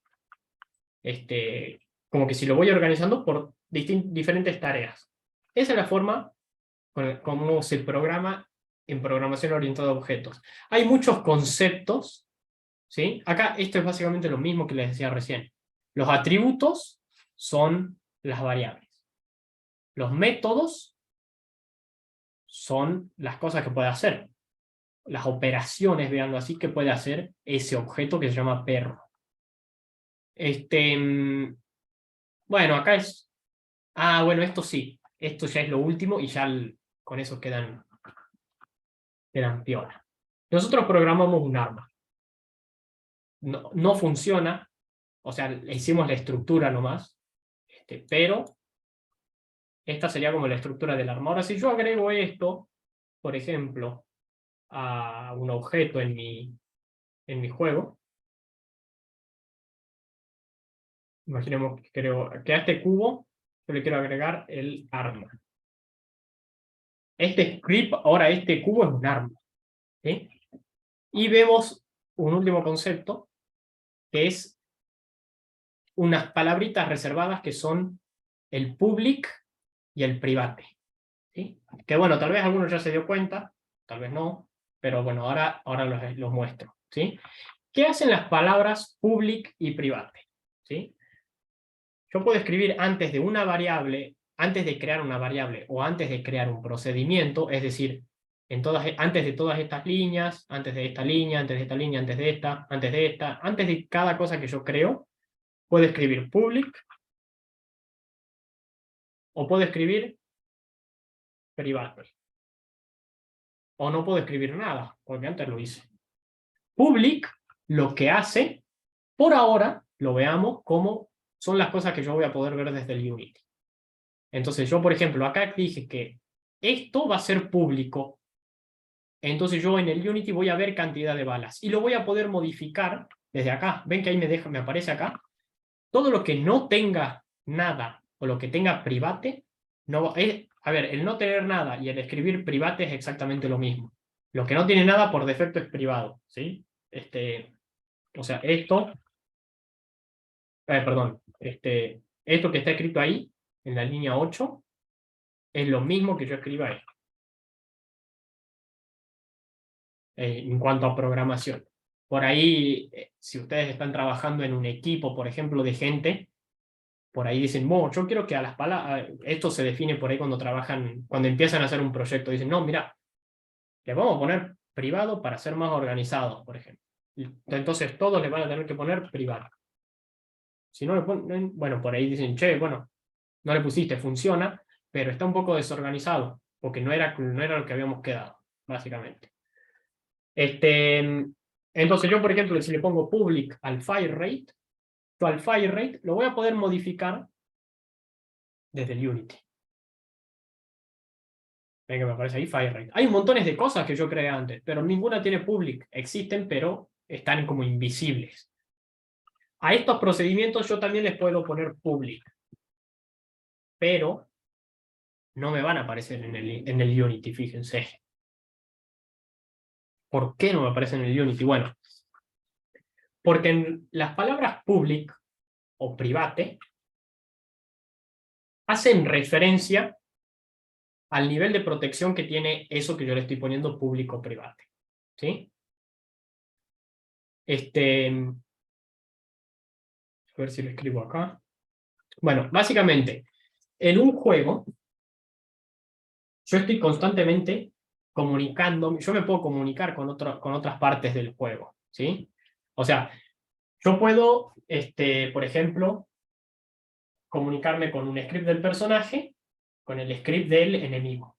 Como que si lo voy organizando por diferentes tareas. Esa es la forma como se programa en programación orientada a objetos. Hay muchos conceptos, ¿sí? Acá esto es básicamente lo mismo que les decía recién. Los atributos son las variables. Los métodos son las cosas que puede hacer. Las operaciones, veanlo así, que puede hacer ese objeto que se llama perro. Bueno, acá es... Ah, bueno, esto sí. Esto ya es lo último y ya con eso quedan piola. Nosotros programamos un arma. No funciona, o sea, le hicimos la estructura nomás, pero esta sería como la estructura del arma. Ahora, si yo agrego esto, por ejemplo, a un objeto en mi juego, imaginemos que a este cubo yo le quiero agregar el arma. Este script, ahora este cubo es un arma, ¿sí? Y vemos un último concepto, que es unas palabritas reservadas que son el public y el private, ¿sí? Que bueno, tal vez alguno ya se dio cuenta, tal vez no, pero bueno, ahora los muestro, ¿sí? ¿Qué hacen las palabras public y private? ¿Sí? Yo puedo escribir antes de una variable, antes de crear una variable o antes de crear un procedimiento, es decir, antes de todas estas líneas, antes de esta línea, antes de esta línea, antes de esta, antes de esta, antes de cada cosa que yo creo, puedo escribir public o puedo escribir private. O no puedo escribir nada, porque antes lo hice. Public lo que hace, por ahora, lo veamos como son las cosas que yo voy a poder ver desde el Unity. Entonces yo, por ejemplo, acá dije que esto va a ser público. Entonces yo en el Unity voy a ver cantidad de balas. Y lo voy a poder modificar desde acá. ¿Ven que ahí me aparece acá? Todo lo que no tenga nada o lo que tenga private, a ver, el no tener nada y el escribir private es exactamente lo mismo. Lo que no tiene nada por defecto es privado, ¿sí? O sea, perdón, esto que está escrito ahí, en la línea 8, es lo mismo que yo escriba ahí. En cuanto a programación. Por ahí, si ustedes están trabajando en un equipo, por ejemplo, de gente, por ahí dicen, yo quiero que a las palabras, esto se define por ahí cuando empiezan a hacer un proyecto, dicen, no, mira, le vamos a poner privado para ser más organizados, por ejemplo. Entonces todos le van a tener que poner privado. Si no le ponen, bueno, por ahí dicen, che, bueno, no le pusiste, funciona, pero está un poco desorganizado, porque no era lo que habíamos quedado, básicamente. Entonces yo, por ejemplo, si le pongo public al fire rate, yo al fire rate lo voy a poder modificar desde el Unity. Ven que me aparece ahí fire rate. Hay montones de cosas que yo creé antes, pero ninguna tiene public. Existen, pero están como invisibles. A estos procedimientos yo también les puedo poner public, pero no me van a aparecer en el Unity, fíjense. ¿Por qué no me aparecen en el Unity? Bueno, porque en las palabras public o private hacen referencia al nivel de protección que tiene eso que yo le estoy poniendo público o private. ¿Sí? A ver si lo escribo acá. Bueno, básicamente, en un juego, yo estoy constantemente comunicando, yo me puedo comunicar con otras partes del juego, ¿sí? O sea, yo puedo, por ejemplo, comunicarme con un script del personaje, con el script del enemigo.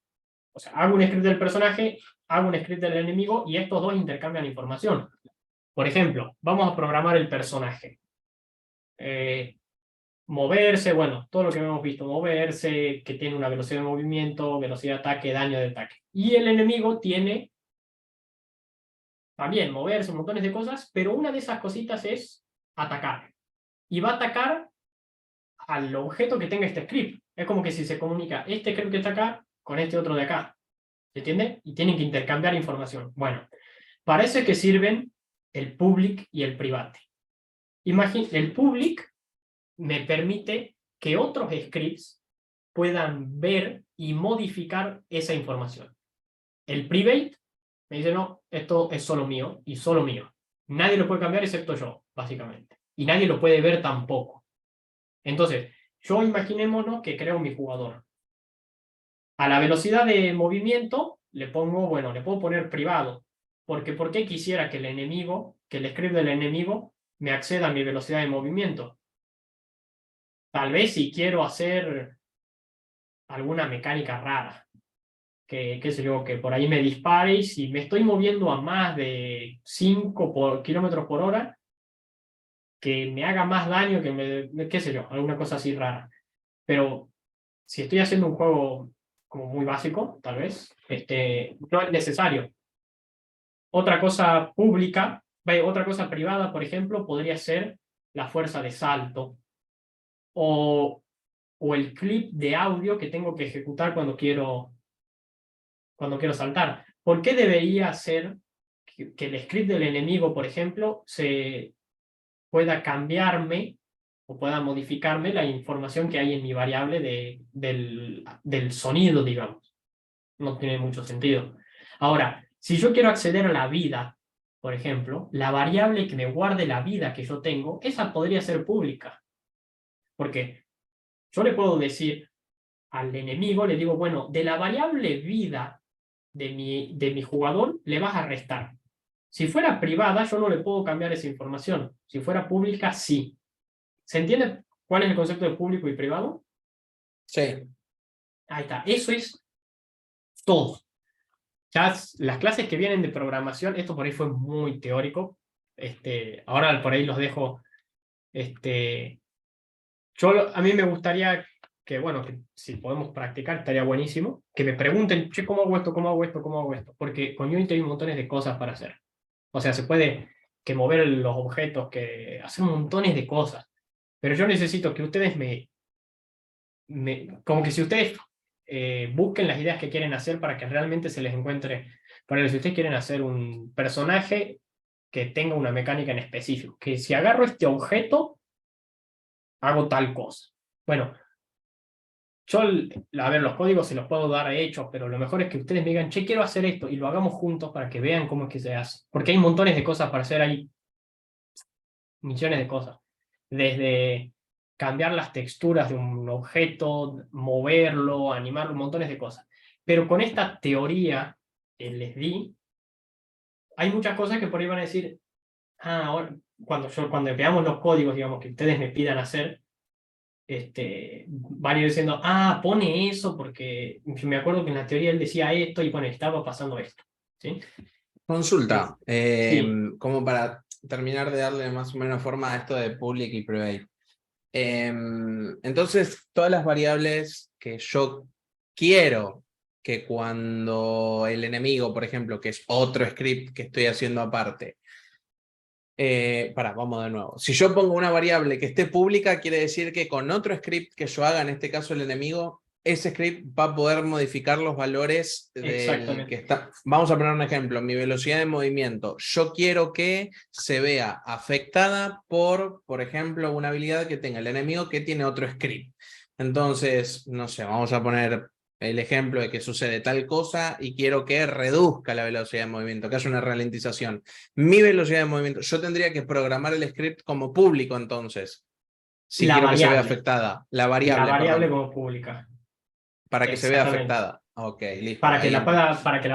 O sea, hago un script del personaje, hago un script del enemigo, y estos dos intercambian información. Por ejemplo, vamos a programar el personaje. Moverse, bueno, todo lo que hemos visto, moverse, que tiene una velocidad de movimiento, velocidad de ataque, daño de ataque. Y el enemigo tiene también moverse, montones de cosas, pero una de esas cositas es atacar. Y va a atacar al objeto que tenga este script. Es como que si se comunica este script que está acá con este otro de acá. ¿Se entiende? Y tienen que intercambiar información. Bueno, para eso es que sirven el public y el private. El public me permite que otros scripts puedan ver y modificar esa información. El private me dice, no, esto es solo mío y solo mío. Nadie lo puede cambiar excepto yo, básicamente. Y nadie lo puede ver tampoco. Entonces, yo imaginémonos que creo mi jugador. A la velocidad de movimiento le pongo, bueno, le puedo poner privado. Porque ¿por qué quisiera que el enemigo, que el script del enemigo me acceda a mi velocidad de movimiento? Tal vez si quiero hacer alguna mecánica rara, que, qué sé yo, que por ahí me dispare y si me estoy moviendo a más de 5 kilómetros por hora, que me haga más daño que qué sé yo, alguna cosa así rara. Pero si estoy haciendo un juego como muy básico, tal vez, no es necesario. Otra cosa pública, otra cosa privada, por ejemplo, podría ser la fuerza de salto o el clip de audio que tengo que ejecutar cuando quiero saltar. ¿Por qué debería ser que el script del enemigo, por ejemplo, se pueda cambiarme o pueda modificarme la información que hay en mi variable del sonido, digamos? No tiene mucho sentido. Ahora, si yo quiero acceder a la vida, por ejemplo, la variable que me guarde la vida que yo tengo, esa podría ser pública. Porque yo le puedo decir al enemigo, le digo, bueno, de la variable vida de mi jugador, le vas a restar. Si fuera privada, yo no le puedo cambiar esa información. Si fuera pública, sí. ¿Se entiende cuál es el concepto de público y privado? Sí. Ahí está. Eso es todo. Ya las clases que vienen de programación, esto por ahí fue muy teórico. Ahora por ahí los dejo. A mí me gustaría que, bueno, que si podemos practicar, estaría buenísimo. Que me pregunten, che, ¿cómo hago esto? ¿Cómo hago esto? ¿Cómo hago esto? Porque con Unity hay montones de cosas para hacer. O sea, se puede que mover los objetos, que hacer montones de cosas. Pero yo necesito que ustedes como que si ustedes busquen las ideas que quieren hacer para que realmente se les encuentre. Por ejemplo, si ustedes quieren hacer un personaje que tenga una mecánica en específico, que si agarro este objeto, hago tal cosa. Bueno, yo, a ver, los códigos se los puedo dar hechos, pero lo mejor es que ustedes me digan, che, quiero hacer esto, y lo hagamos juntos para que vean cómo es que se hace. Porque hay montones de cosas para hacer ahí, millones de cosas. Desde cambiar las texturas de un objeto, moverlo, animarlo, montones de cosas. Pero con esta teoría que les di, hay muchas cosas que por ahí van a decir, ahora, cuando veamos los códigos, digamos, que ustedes me pidan hacer, van a ir diciendo, pone eso porque me acuerdo que en la teoría él decía esto y bueno, estaba pasando esto. ¿Sí? Consulta, Sí. como para terminar de darle más o menos forma a esto de public y private. Entonces, todas las variables que yo quiero que cuando el enemigo, por ejemplo, que es otro script que estoy haciendo aparte, vamos de nuevo. Si yo pongo una variable que esté pública, quiere decir que con otro script que yo haga, en este caso el enemigo, ese script va a poder modificar los valores del Exactamente. que está. Vamos a poner un ejemplo, mi velocidad de movimiento. Yo quiero que se vea afectada por ejemplo, una habilidad que tenga el enemigo que tiene otro script. Entonces, no sé, vamos a poner el ejemplo de que sucede tal cosa y quiero que reduzca la velocidad de movimiento, que haya una ralentización. Mi velocidad de movimiento, yo tendría que programar el script como público entonces, si La quiero que se vea variable. afectada, La variable, variable perdón, como pública. para que se vea Exactamente. afectada. Ok, listo. Para que la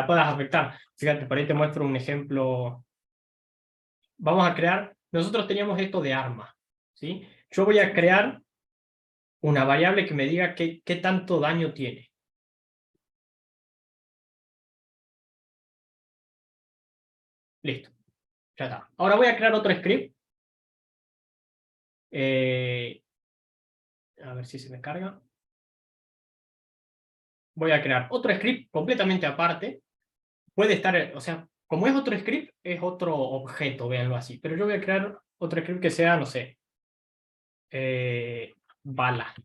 puedas afectar. Fíjate, por ahí te muestro un ejemplo. Vamos a crear, nosotros teníamos esto de arma, ¿sí? Yo voy a crear una variable que me diga qué tanto daño tiene. Listo, ya está. Ahora voy a crear otro script. A ver si se me carga. Voy a crear otro script completamente aparte. Puede estar, o sea, como es otro script, es otro objeto, véanlo así. Pero yo voy a crear otro script que sea, no sé, bala.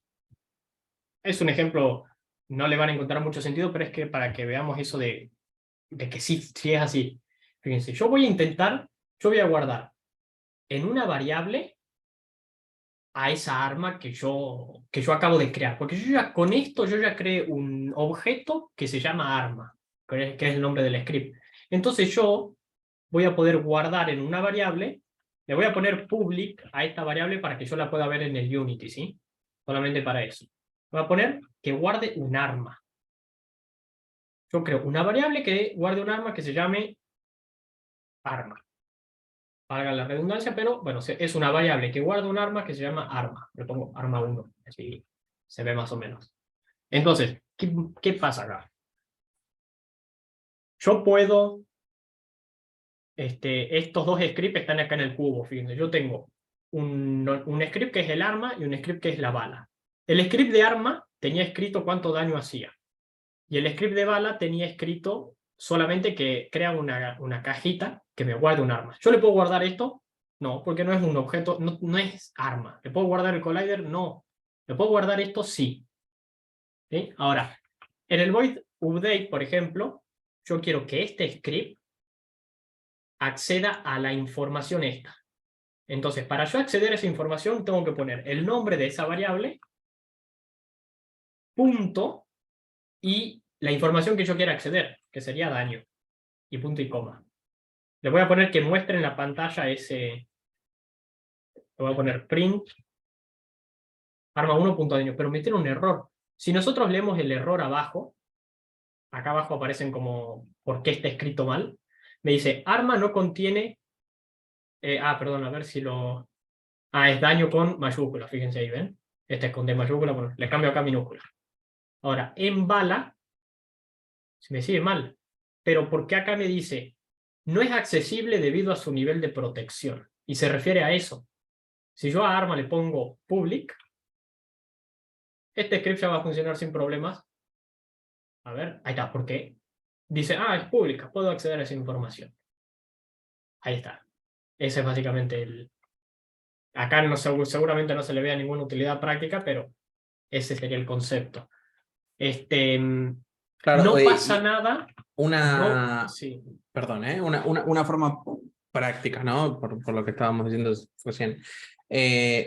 Es un ejemplo, no le van a encontrar mucho sentido, pero es que para que veamos eso de que sí es así. Fíjense, yo voy a guardar en una variable a esa arma que yo acabo de crear. Porque con esto yo ya creé un objeto que se llama arma, que es el nombre del script. Entonces yo voy a poder guardar en una variable, le voy a poner public a esta variable para que yo la pueda ver en el Unity, ¿sí? Solamente para eso. Voy a poner que guarde un arma. Yo creo una variable que guarde un arma que se llame arma. Valga la redundancia, pero bueno, es una variable que guarda un arma que se llama arma. Le pongo arma 1, así se ve más o menos. Entonces, ¿qué pasa acá? Yo puedo, estos dos scripts están acá en el cubo, fíjense, yo tengo un script que es el arma y un script que es la bala. El script de arma tenía escrito cuánto daño hacía. Y el script de bala tenía escrito solamente que crea una cajita que me guarde un arma. ¿Yo le puedo guardar esto? No, porque no es un objeto, no es arma. ¿Le puedo guardar el collider? No. ¿Le puedo guardar esto? Sí. ¿Sí? Ahora, en el void update, por ejemplo, yo quiero que este script acceda a la información esta. Entonces, para yo acceder a esa información, tengo que poner el nombre de esa variable, punto, y la información que yo quiera acceder, que sería daño, y punto y coma. Le voy a poner que muestre en la pantalla ese... Le voy a poner print arma 1.daño, pero me tiene un error. Si nosotros leemos el error abajo, acá abajo aparecen como por qué está escrito mal, me dice arma no contiene... perdón, a ver si lo... es daño con mayúscula, fíjense ahí, ¿ven? Este es con D mayúscula, bueno, le cambio acá minúscula. Ahora, en bala, se me sigue mal, pero ¿por qué acá me dice no es accesible debido a su nivel de protección? Y se refiere a eso. Si yo a arma le pongo public, este script ya va a funcionar sin problemas. A ver, ahí está, porque dice, es pública, puedo acceder a esa información. Ahí está. Ese es básicamente el... Acá seguramente no se le vea ninguna utilidad práctica, pero ese sería el concepto. Claro, No pasa nada. Sí. perdón, una forma práctica, ¿no? Por lo que estábamos diciendo recién.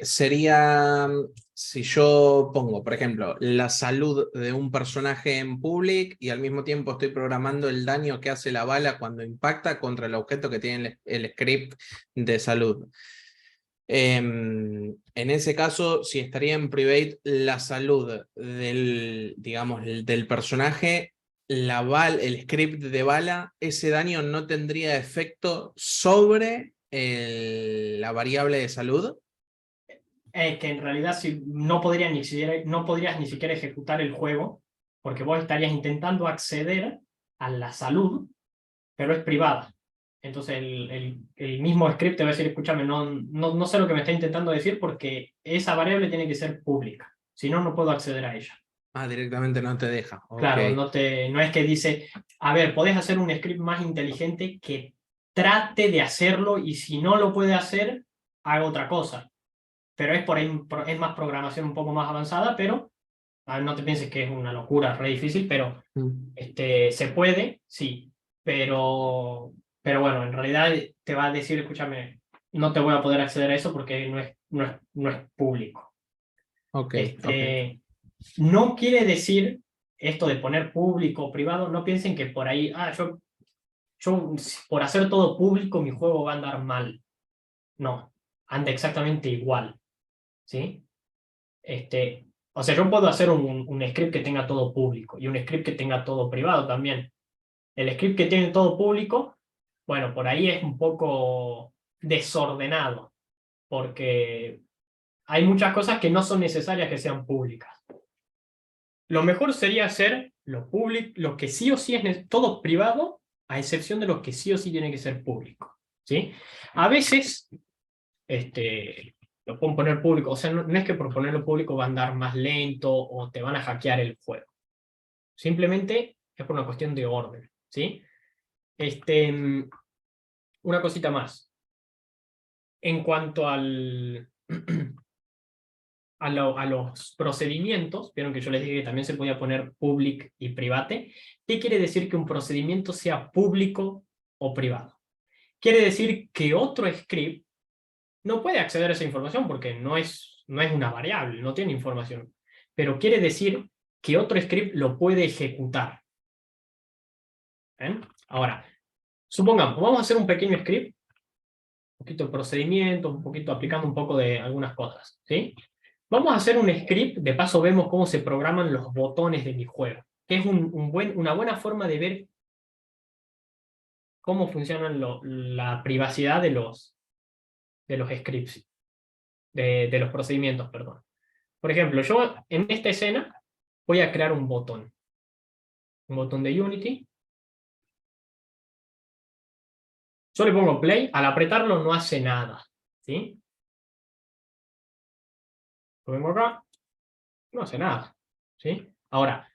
Sería, si yo pongo, por ejemplo, la salud de un personaje en public y al mismo tiempo estoy programando el daño que hace la bala cuando impacta contra el objeto que tiene el script de salud. En ese caso, si estaría en private la salud del, digamos, del personaje, el script de bala, ese daño no tendría efecto sobre la variable de salud. Que en realidad si no podrías ni siquiera ejecutar el juego, porque vos estarías intentando acceder a la salud, pero es privada. Entonces el mismo script te va a decir, escúchame, no sé lo que me está intentando decir porque esa variable tiene que ser pública, si no, no puedo acceder a ella. Directamente no te deja. Claro, Okay. no es que dice, a ver, podés hacer un script más inteligente que trate de hacerlo y si no lo puede hacer, haga otra cosa. Pero es más programación un poco más avanzada, pero no te pienses que es una locura, re difícil, pero Mm. se puede, sí, pero bueno, en realidad te va a decir, escúchame, no te voy a poder acceder a eso porque no es público. Ok, ok. No quiere decir esto de poner público o privado, no piensen que por ahí, yo por hacer todo público mi juego va a andar mal. No, anda exactamente igual, ¿sí? O sea, yo puedo hacer un script que tenga todo público y un script que tenga todo privado también. El script que tiene todo público, bueno, por ahí es un poco desordenado, porque hay muchas cosas que no son necesarias que sean públicas. Lo mejor sería hacer lo que sí o sí todo privado, a excepción de lo que sí o sí tiene que ser público, ¿sí? A veces, lo pueden poner público, o sea, no es que por ponerlo público va a andar más lento o te van a hackear el juego. Simplemente es por una cuestión de orden, ¿sí? Una cosita más. En cuanto a los procedimientos, vieron que yo les dije que también se podía poner public y private. ¿Qué quiere decir que un procedimiento sea público o privado? Quiere decir que otro script no puede acceder a esa información porque no es una variable, no tiene información. Pero quiere decir que otro script lo puede ejecutar. ¿Ven? Ahora, supongamos, vamos a hacer un pequeño script, un poquito de procedimientos, un poquito aplicando un poco de algunas cosas, ¿sí? Vamos a hacer un script, de paso vemos cómo se programan los botones de mi juego, que es una buena forma de ver cómo funcionan la privacidad de los scripts, de los procedimientos, perdón. Por ejemplo, yo en esta escena voy a crear un botón de Unity. Yo le pongo play, al apretarlo no hace nada, ¿sí? Lo vengo acá, no hace nada, ¿sí? Ahora,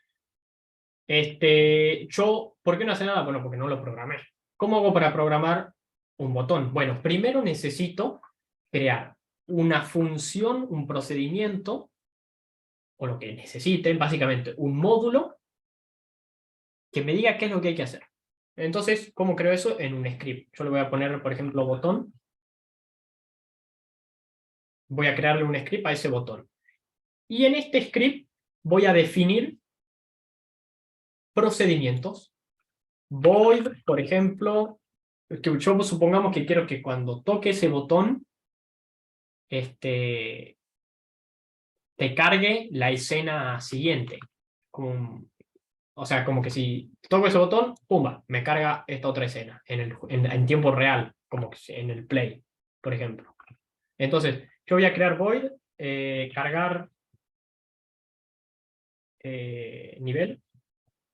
¿por qué no hace nada? Bueno, porque no lo programé. ¿Cómo hago para programar un botón? Bueno, primero necesito crear una función, un procedimiento, o lo que necesiten, básicamente un módulo que me diga qué es lo que hay que hacer. Entonces, ¿cómo creo eso? En un script. Yo le voy a poner, por ejemplo, botón. Voy a crearle un script a ese botón. Y en este script voy a definir procedimientos. Void, por ejemplo, que yo supongamos que quiero que cuando toque ese botón, te cargue la escena siguiente. O sea, como que si toco ese botón, pumba, me carga esta otra escena en tiempo real, como que en el play, por ejemplo. Entonces, yo voy a crear void, cargar nivel.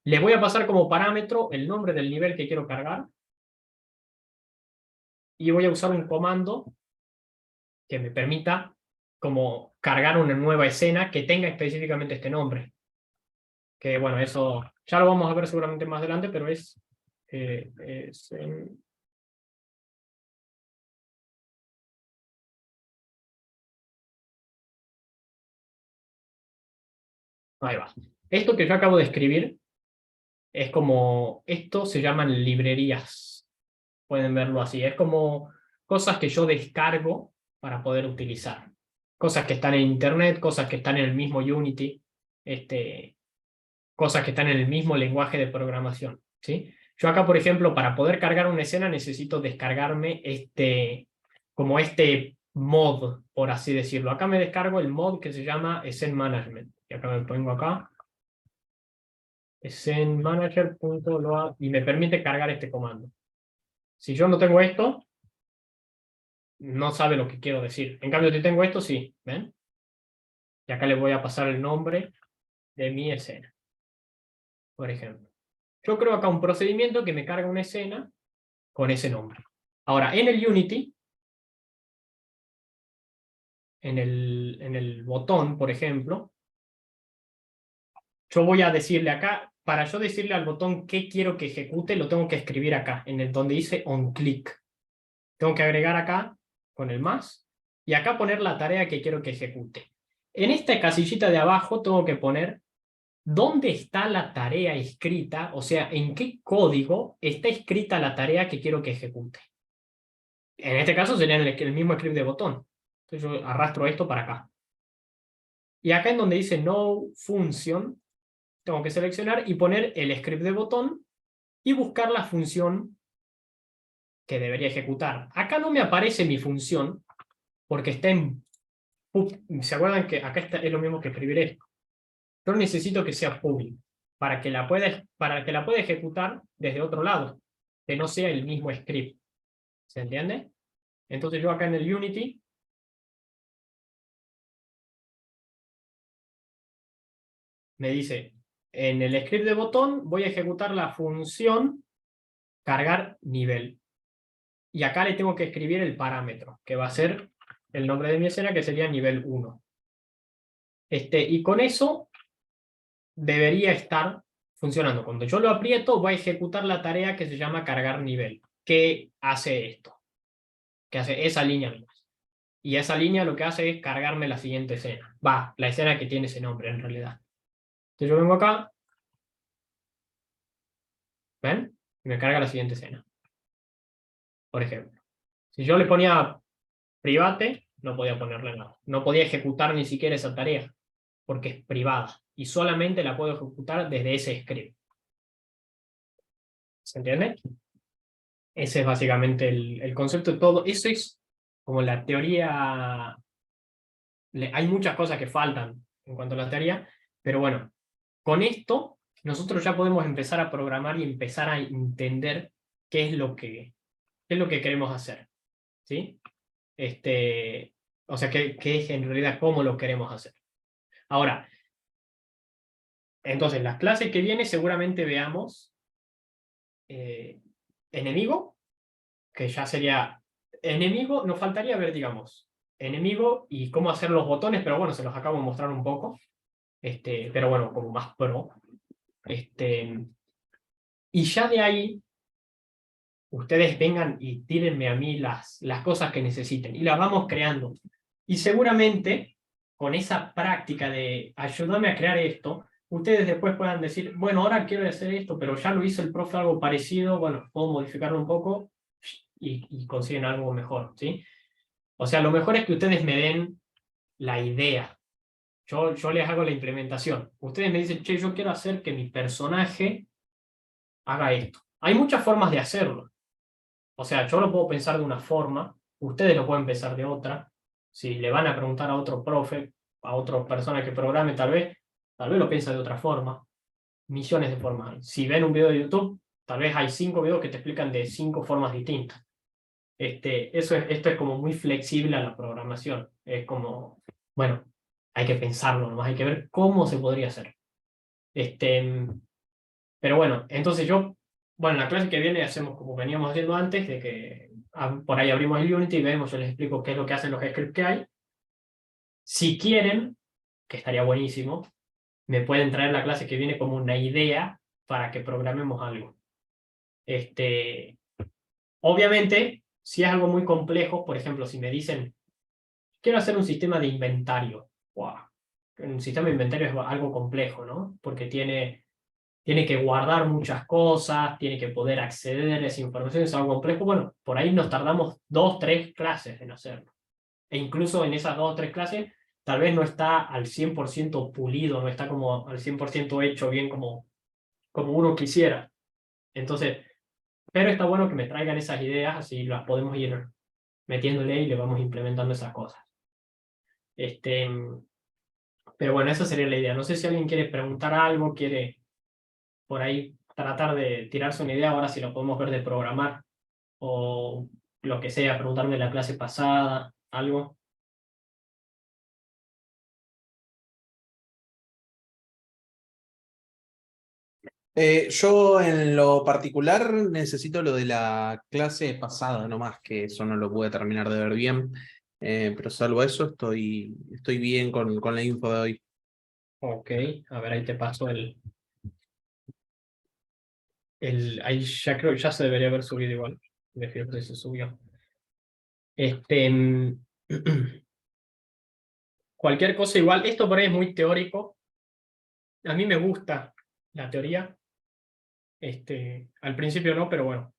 Le voy a pasar como parámetro el nombre del nivel que quiero cargar. Y voy a usar un comando que me permita como cargar una nueva escena que tenga específicamente este nombre. Que bueno, eso ya lo vamos a ver seguramente más adelante, pero ahí va. Esto que yo acabo de escribir es como, esto se llaman librerías. Pueden verlo así. Es como cosas que yo descargo para poder utilizar. Cosas que están en internet, cosas que están en el mismo Unity, cosas que están en el mismo lenguaje de programación, ¿sí? Yo acá, por ejemplo, para poder cargar una escena necesito descargarme como este mod, por así decirlo. Acá me descargo el mod que se llama Scene Management. Y acá me pongo acá, scenemanager.load, y me permite cargar este comando. Si yo no tengo esto, no sabe lo que quiero decir. En cambio, si tengo esto, sí, ¿ven? Y acá le voy a pasar el nombre de mi escena, por ejemplo. Yo creo acá un procedimiento que me carga una escena con ese nombre. Ahora, en el Unity, en el botón, por ejemplo, yo voy a decirle acá, para yo decirle al botón qué quiero que ejecute, lo tengo que escribir acá, donde dice onClick. Tengo que agregar acá con el más, y acá poner la tarea que quiero que ejecute. En esta casillita de abajo tengo que poner ¿dónde está la tarea escrita? O sea, ¿en qué código está escrita la tarea que quiero que ejecute? En este caso sería el mismo script de botón. Entonces yo arrastro esto para acá. Y acá en donde dice no function, tengo que seleccionar y poner el script de botón y buscar la función que debería ejecutar. Acá no me aparece mi función porque está en... ¿Se acuerdan que acá es lo mismo que escribir esto? Yo necesito que sea public para que la pueda ejecutar desde otro lado, que no sea el mismo script. ¿Se entiende? Entonces yo acá en el Unity me dice, en el script de botón voy a ejecutar la función cargar nivel. Y acá le tengo que escribir el parámetro, que va a ser el nombre de mi escena, que sería nivel 1. Y con eso debería estar funcionando. Cuando yo lo aprieto, va a ejecutar la tarea que se llama cargar nivel, que hace esto, que hace esa línea nomás. Y esa línea lo que hace es cargarme la siguiente escena. Va, la escena que tiene ese nombre en realidad. Entonces yo vengo acá, ¿ven? Y me carga la siguiente escena. Por ejemplo, si yo le ponía private, no podía ponerle nada. No podía ejecutar ni siquiera esa tarea, porque es privada. Y solamente la puedo ejecutar desde ese script. ¿Se entiende? Ese es básicamente el concepto de todo. Eso es como la teoría. Hay muchas cosas que faltan en cuanto a la teoría, pero bueno, con esto nosotros ya podemos empezar a programar y empezar a entender qué es lo que queremos hacer. ¿Sí? O sea, qué es en realidad cómo lo queremos hacer. Ahora, entonces, las clases que vienen seguramente veamos enemigo, que ya sería enemigo, nos faltaría ver, digamos, enemigo y cómo hacer los botones, pero bueno, se los acabo de mostrar un poco, pero bueno, como más pro. Y ya de ahí, ustedes vengan y tírenme a mí las cosas que necesiten, y las vamos creando. Y seguramente, con esa práctica de ayudarme a crear esto, ustedes después puedan decir, bueno, ahora quiero hacer esto, pero ya lo hizo el profe algo parecido, bueno, puedo modificarlo un poco y consiguen algo mejor, ¿sí? O sea, lo mejor es que ustedes me den la idea. Yo les hago la implementación. Ustedes me dicen, che, yo quiero hacer que mi personaje haga esto. Hay muchas formas de hacerlo. O sea, yo lo puedo pensar de una forma, ustedes lo pueden pensar de otra. Si le van a preguntar a otro profe, a otra persona que programe, tal vez lo piensa de otra forma. Millones de formas hay. Si ven un video de YouTube, tal vez hay 5 videos que te explican de 5 formas distintas. Esto es como muy flexible a la programación. Es como, bueno, hay que pensarlo nomás, hay que ver cómo se podría hacer. Pero bueno, entonces bueno, en la clase que viene hacemos como veníamos haciendo antes, de que por ahí abrimos el Unity y vemos, yo les explico qué es lo que hacen los scripts que hay. Si quieren, que estaría buenísimo, me pueden traer la clase que viene como una idea para que programemos algo. Obviamente, si es algo muy complejo, por ejemplo, si me dicen, quiero hacer un sistema de inventario. ¡Wow! Un sistema de inventario es algo complejo, ¿no? Porque tiene que guardar muchas cosas, tiene que poder acceder a esa información, es algo complejo. Bueno, por ahí nos tardamos 2, 3 clases en hacerlo. E incluso en esas 2 o 3 clases, tal vez no está al 100% pulido, no está como al 100% hecho bien como uno quisiera. Entonces, pero está bueno que me traigan esas ideas, así las podemos ir metiéndole y le vamos implementando esas cosas. Pero bueno, esa sería la idea. No sé si alguien quiere preguntar algo, quiere por ahí tratar de tirarse una idea, ahora si lo podemos ver de programar, o lo que sea, preguntarme de la clase pasada, algo. Yo en lo particular necesito lo de la clase pasada, nomás que eso no lo pude terminar de ver bien. Pero salvo eso, estoy bien con la info de hoy. Ok, a ver, ahí te paso ahí ya creo, ya se debería haber subido igual. Me fijo si se subió. Cualquier cosa igual, esto por ahí es muy teórico, A mí me gusta la teoría. Al principio no, pero bueno.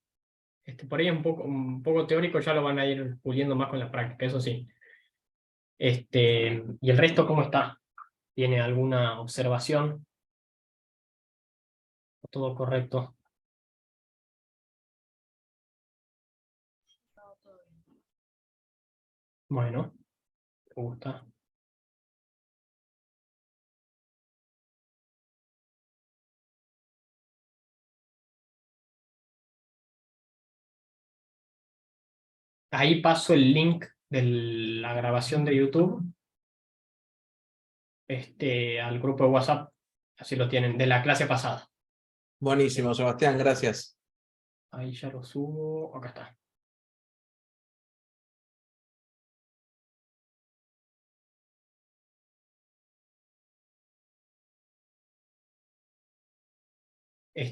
Por ahí un poco teórico, ya lo van a ir puliendo más con la práctica, eso sí. ¿Y el resto cómo está? ¿Tiene alguna observación? ¿Todo correcto? Bueno, me gusta. Ahí paso el link de la grabación de YouTube al grupo de WhatsApp, así lo tienen, de la clase pasada. Buenísimo, Sebastián, gracias. Ahí ya lo subo, acá está.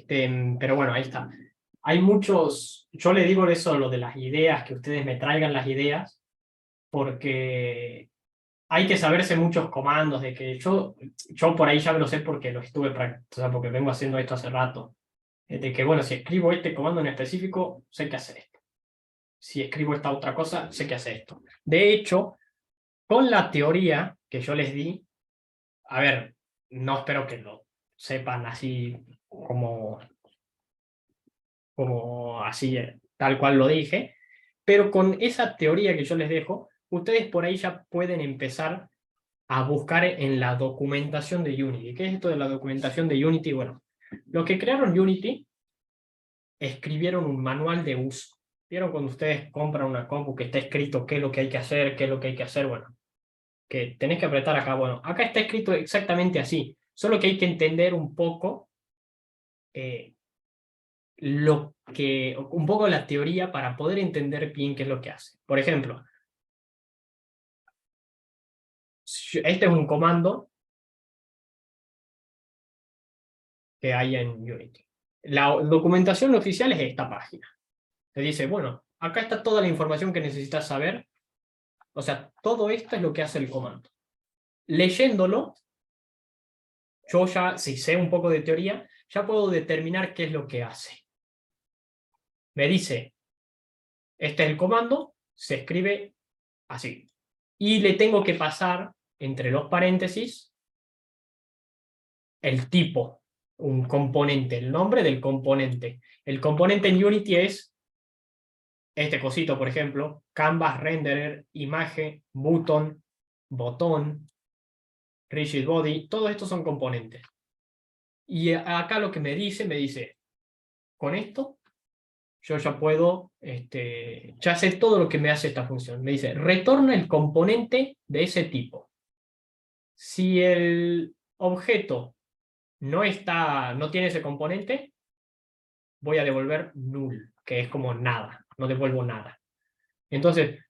Pero bueno, ahí está. Hay muchos, yo le digo eso, lo de las ideas, que ustedes me traigan las ideas, porque hay que saberse muchos comandos, de que yo por ahí ya me lo sé porque lo estuve practicando, o sea, porque vengo haciendo esto hace rato. De que, bueno, si escribo este comando en específico, sé que hacer esto. Si escribo esta otra cosa, sé que hacer esto. De hecho, con la teoría que yo les di, a ver, no espero que lo sepan así como así, tal cual lo dije, pero con esa teoría que yo les dejo, ustedes por ahí ya pueden empezar a buscar en la documentación de Unity. ¿Qué es esto de la documentación de Unity? Bueno, los que crearon Unity escribieron un manual de uso. ¿Vieron cuando ustedes compran una compu que está escrito qué es lo que hay que hacer, qué es lo que hay que hacer? Bueno, que tenés que apretar acá. Bueno, acá está escrito exactamente así, solo que hay que entender un poco un poco la teoría para poder entender bien qué es lo que hace. Por ejemplo, este es un comando que hay en Unity. La documentación oficial es esta página. Te dice, bueno, acá está toda la información que necesitas saber. O sea, todo esto es lo que hace el comando. Leyéndolo, yo ya, si sé un poco de teoría, ya puedo determinar qué es lo que hace. Me dice, este es el comando, se escribe así. Y le tengo que pasar entre los paréntesis el tipo, un componente, el nombre del componente. El componente en Unity es este cosito, por ejemplo, canvas, renderer, imagen, button, botón, rigid body, todos estos son componentes. Y acá lo que me dice, con esto yo ya puedo, ya sé todo lo que me hace esta función. Me dice, retorna el componente de ese tipo. Si el objeto no tiene ese componente, voy a devolver null, que es como nada, no devuelvo nada. Entonces,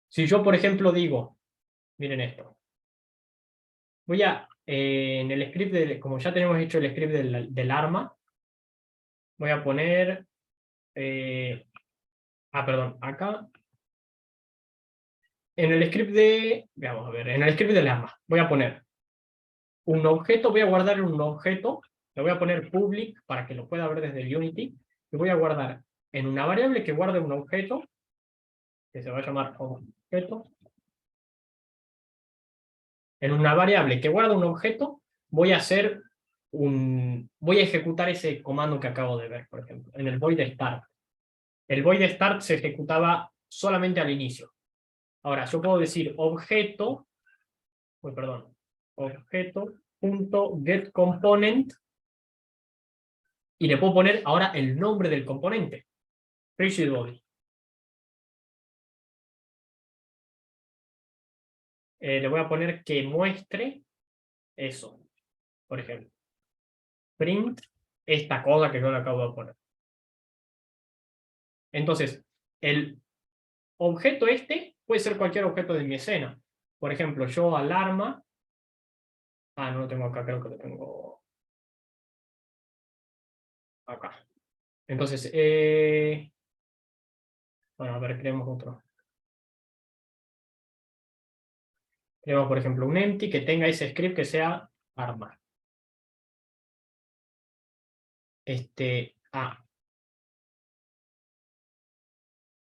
si yo, por ejemplo, digo, miren esto, voy a, en el script, como ya tenemos hecho el script del arma, voy a poner, perdón, acá, en el script vamos a ver, en el script del arma, voy a poner un objeto, voy a guardar un objeto, le voy a poner public para que lo pueda ver desde el Unity, y voy a guardar en una variable que guarde un objeto, que se va a llamar objeto. En una variable que guarda un objeto, voy a ejecutar ese comando que acabo de ver, por ejemplo, en el void start. El void start se ejecutaba solamente al inicio. Ahora, yo puedo decir objeto.getComponent y le puedo poner ahora el nombre del componente, rigid body. Le voy a poner que muestre eso, por ejemplo. Print esta cosa que yo le acabo de poner. Entonces, el objeto puede ser cualquier objeto de mi escena. Por ejemplo, yo alarma. No lo tengo acá, creo que lo tengo acá. Entonces, bueno, a ver, creemos otro. Creemos, por ejemplo, un empty que tenga ese script que sea arma.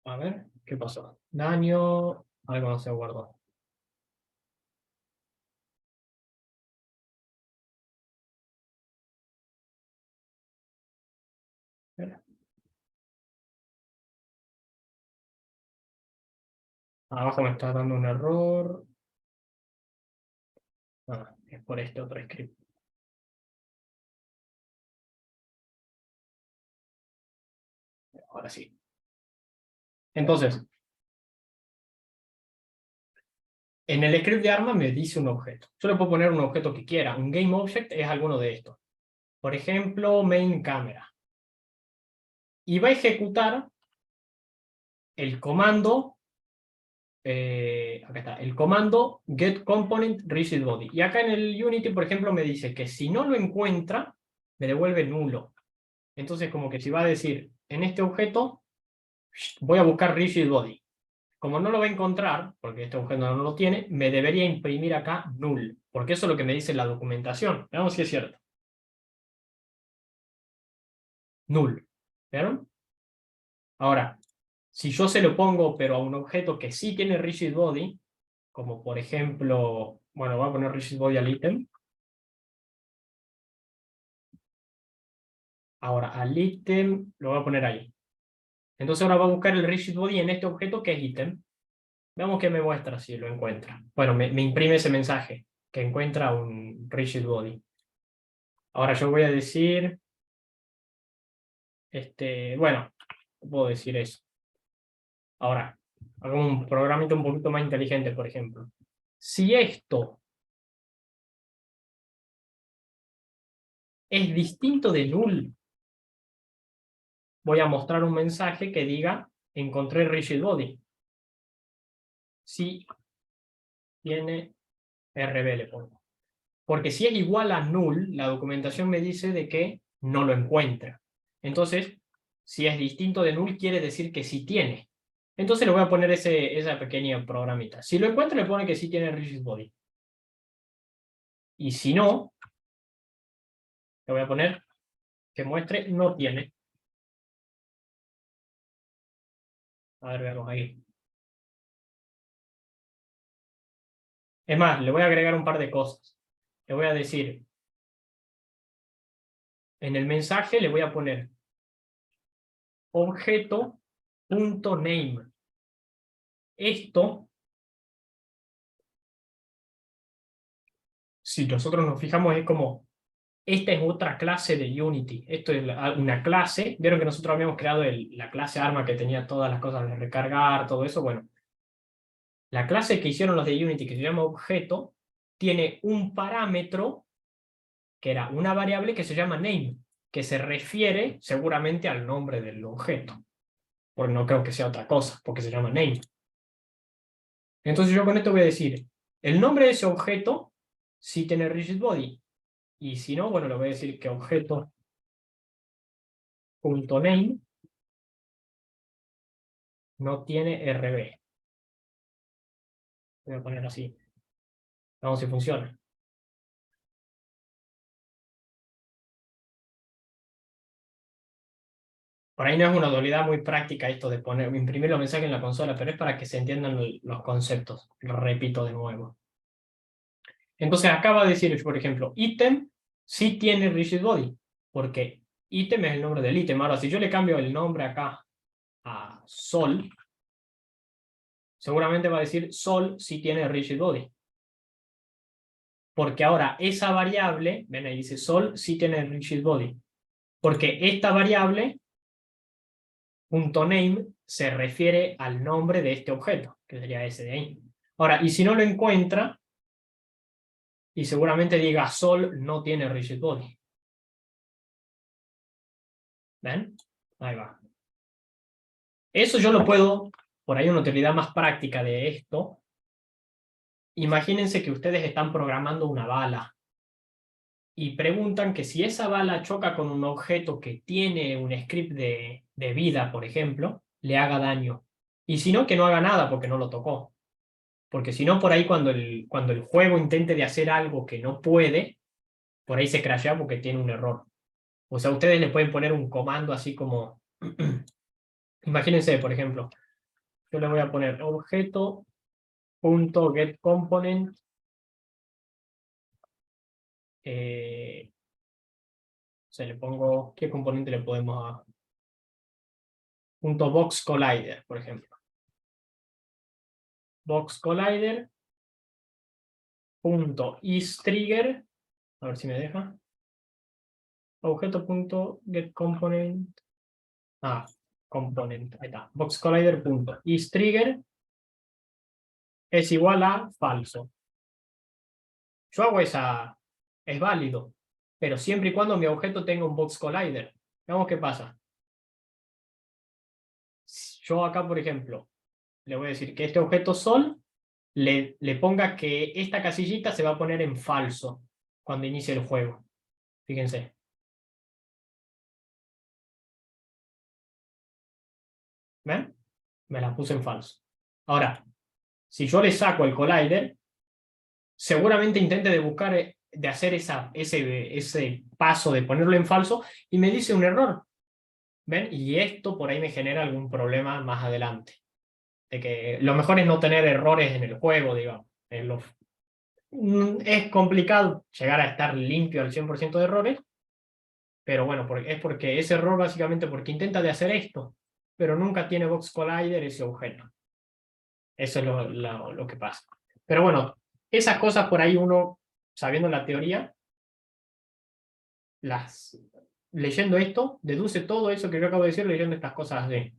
A ver, ¿qué pasó? Daño, algo no se guardó. Abajo me está dando un error. Ah, es por este otro script. Ahora sí. Entonces, en el script de arma me dice un objeto. Yo le puedo poner un objeto que quiera. Un GameObject es alguno de estos. Por ejemplo, main camera. Y va a ejecutar el comando, acá está, el comando getComponentRigidBody. Y acá en el Unity, por ejemplo, me dice que si no lo encuentra, me devuelve nulo. Entonces, como que si va a decir, en este objeto, voy a buscar rigidBody. Como no lo va a encontrar, porque este objeto no lo tiene, me debería imprimir acá null, porque eso es lo que me dice la documentación. Veamos si es cierto. Null. ¿Vieron? Ahora, si yo se lo pongo, pero a un objeto que sí tiene rigidBody, como por ejemplo, bueno, voy a poner rigidBody al ítem. Ahora, al ítem lo voy a poner ahí. Entonces ahora va a buscar el rigidBody en este objeto que es ítem. Veamos qué me muestra si lo encuentra. Bueno, me imprime ese mensaje, que encuentra un rigidBody. Ahora yo voy a decir, bueno, puedo decir eso. Ahora, hagamos un programita un poquito más inteligente, por ejemplo. Si esto es distinto de null, voy a mostrar un mensaje que diga, encontré rigidBody. Si tiene RB, le pongo. Porque si es igual a null, la documentación me dice de que no lo encuentra. Entonces, si es distinto de null, quiere decir que sí tiene. Entonces le voy a poner esa pequeña programita. Si lo encuentra, le pone que sí tiene rigidBody. Y si no, le voy a poner que muestre no tiene. A ver, veamos ahí. Es más, le voy a agregar un par de cosas. Le voy a decir, en el mensaje le voy a poner objeto.name. Esto, si nosotros nos fijamos, es como, esta es otra clase de Unity. Esto es una clase. Vieron que nosotros habíamos creado la clase arma que tenía todas las cosas de recargar, todo eso. Bueno, la clase que hicieron los de Unity, que se llama objeto, tiene un parámetro, que era una variable que se llama name, que se refiere seguramente al nombre del objeto. Porque no creo que sea otra cosa, porque se llama name. Entonces yo con esto voy a decir, el nombre de ese objeto sí tiene rigidBody. Y si no, bueno, le voy a decir que objeto.name no tiene RB. Voy a poner así. Vamos si funciona. Por ahí no es una dualidad muy práctica esto de imprimir los mensajes en la consola, pero es para que se entiendan los conceptos. Lo repito de nuevo. Entonces acaba de decir, por ejemplo, ítem sí tiene rigidBody, porque ítem es el nombre del ítem. Ahora, si yo le cambio el nombre acá a Sol, seguramente va a decir Sol sí tiene rigidBody. Porque ahora esa variable, ven ahí dice Sol sí tiene rigidBody. Porque esta variable, .name, se refiere al nombre de este objeto, que sería ese de ahí. Ahora, y si no lo encuentra, y seguramente diga Sol no tiene rigidBody. ¿Ven? Ahí va. Eso yo lo puedo, por ahí una utilidad más práctica de esto. Imagínense que ustedes están programando una bala y preguntan que si esa bala choca con un objeto que tiene un script de vida, por ejemplo, le haga daño. Y si no, que no haga nada porque no lo tocó. Porque si no, por ahí cuando el juego intente de hacer algo que no puede, por ahí se crashea porque tiene un error. O sea, ustedes le pueden poner un comando así como, imagínense, por ejemplo, yo le voy a poner objeto.getComponent o sea, le pongo, ¿qué componente le podemos .boxCollider, por ejemplo. BoxCollider .isTrigger, a ver si me deja. Objeto.getComponent. Component, ahí está. BoxCollider.isTrigger es igual a falso. Yo hago esa, es válido, pero siempre y cuando mi objeto tenga un BoxCollider. Veamos qué pasa. Yo acá, por ejemplo, le voy a decir que este objeto sol le ponga que esta casillita se va a poner en falso cuando inicie el juego. Fíjense. ¿Ven? Me la puse en falso. Ahora, si yo le saco el collider, seguramente intente de buscar, de hacer ese paso de ponerlo en falso y me dice un error. ¿Ven? Y esto por ahí me genera algún problema más adelante. De que lo mejor es no tener errores en el juego, digamos. Es complicado llegar a estar limpio al 100% de errores, pero bueno, es porque ese error básicamente porque intenta de hacer esto, pero nunca tiene Box Collider ese objeto. Eso es lo que pasa. Pero bueno, esas cosas por ahí uno, sabiendo la teoría, leyendo esto, deduce todo eso que yo acabo de decir leyendo estas cosas de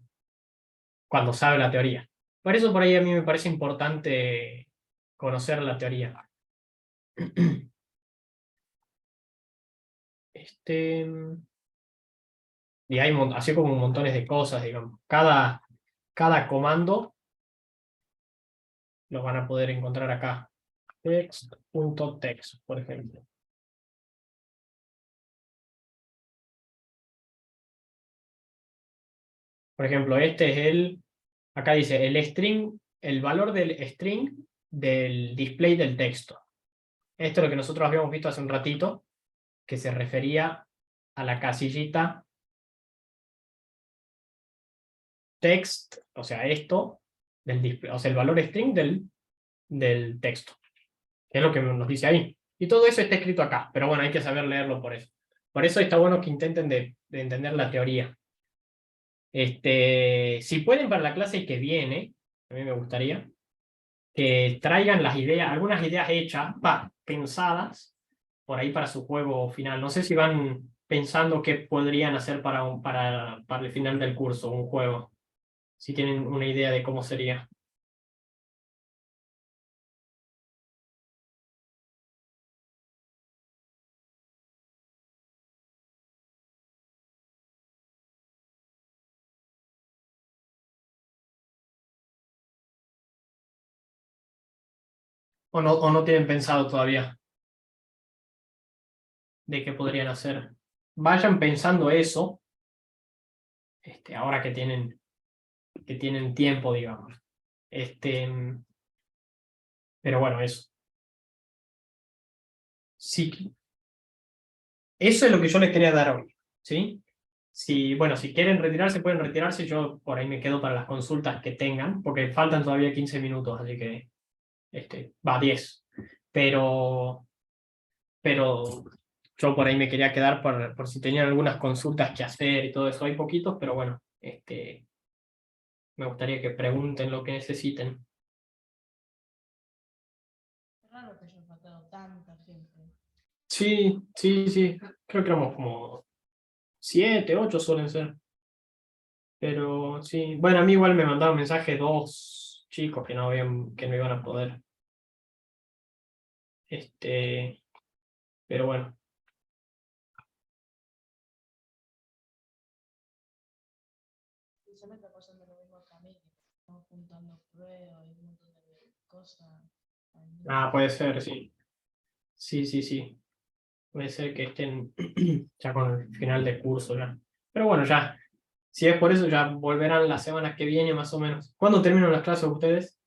cuando sabe la teoría. Por eso por ahí a mí me parece importante conocer la teoría. Y hay así como montones de cosas, digamos. Cada comando lo van a poder encontrar acá. Text.text, por ejemplo. Por ejemplo, este es acá dice el string, el valor del string del display del texto. Esto es lo que nosotros habíamos visto hace un ratito, que se refería a la casillita text, o sea, esto, del display, o sea, el valor string del texto. Que es lo que nos dice ahí. Y todo eso está escrito acá, pero bueno, hay que saber leerlo por eso. Por eso está bueno que intenten de entender la teoría. Si pueden para la clase que viene, a mí me gustaría, que traigan las ideas, algunas ideas hechas, pensadas, por ahí para su juego final. No sé si van pensando qué podrían hacer para el final del curso, un juego. Si tienen una idea de cómo sería. O no tienen pensado todavía de qué podrían hacer. Vayan pensando eso, ahora que tienen tiempo, digamos. Pero bueno, eso. Sí, eso es lo que yo les quería dar hoy, ¿sí? Bueno, si quieren retirarse, pueden retirarse. Yo por ahí me quedo para las consultas que tengan, porque faltan todavía 15 minutos, así que 10. Pero yo por ahí me quería quedar por si tenían algunas consultas que hacer y todo eso. Hay poquitos, pero bueno, me gustaría que pregunten lo que necesiten. Es raro que haya faltado tanta gente. Sí, sí, sí. Creo que éramos como 7, 8 suelen ser. Pero sí. Bueno, a mí igual me mandaron mensaje 2 chicos que no iban a poder. Pero bueno. Yo me está pasando lo mismo que a mí, que estamos juntando pruebas y un montón de cosas. Puede ser, sí. Sí, sí, sí. Puede ser que estén ya con el final de curso ya. Pero bueno, ya. Si es por eso, ya volverán las semanas que viene más o menos. ¿Cuándo terminan las clases ustedes?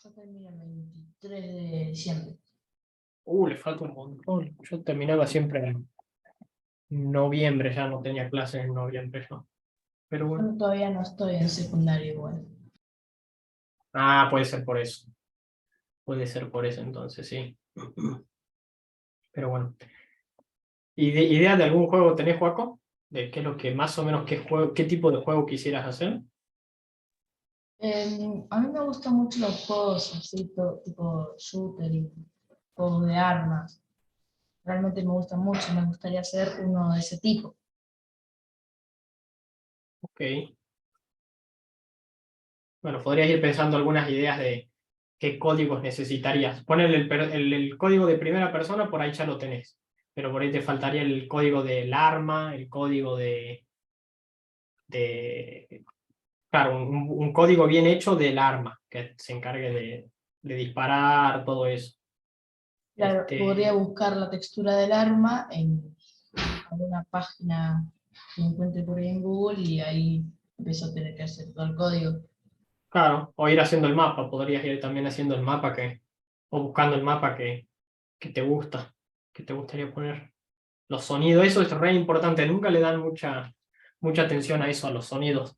Yo termino el 23 de diciembre. Le falta un montón. Yo terminaba siempre en noviembre, ya no tenía clases en noviembre yo. Pero bueno. Yo todavía no estoy en secundaria igual. Ah, puede ser por eso. Puede ser por eso entonces, sí. Pero bueno. ¿Idea de algún juego tenés, Joaco? ¿De qué es lo que más o menos, qué tipo de juego quisieras hacer? A mí me gustan mucho los juegos así, tipo shooter y juegos de armas. Realmente me gustan mucho, me gustaría hacer uno de ese tipo. Ok. Bueno, podrías ir pensando algunas ideas de qué códigos necesitarías. Poner el código de primera persona, por ahí ya lo tenés. Pero por ahí te faltaría el código del arma, el código claro, un código bien hecho del arma, que se encargue de disparar, todo eso. Claro, podría buscar la textura del arma en alguna página que encuentre por ahí en Google y ahí empiezo a tener que hacer todo el código. Claro, o ir haciendo el mapa, podrías ir también haciendo el mapa o buscando el mapa que te gusta, que te gustaría poner. Los sonidos, eso es re importante, nunca le dan mucha atención a eso, a los sonidos.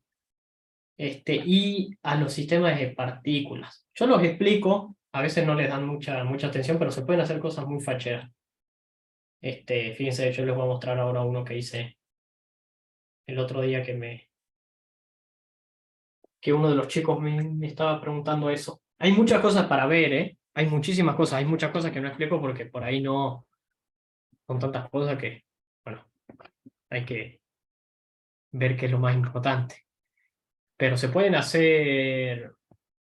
Y a los sistemas de partículas. Yo los explico, a veces no les dan mucha atención, pero se pueden hacer cosas muy facheras. Fíjense, yo les voy a mostrar ahora uno que hice el otro día que uno de los chicos me estaba preguntando eso. Hay muchas cosas para ver, ¿eh? Hay muchísimas cosas, hay muchas cosas que no explico porque por ahí no son tantas cosas que, bueno, hay que ver qué es lo más importante. Pero se pueden hacer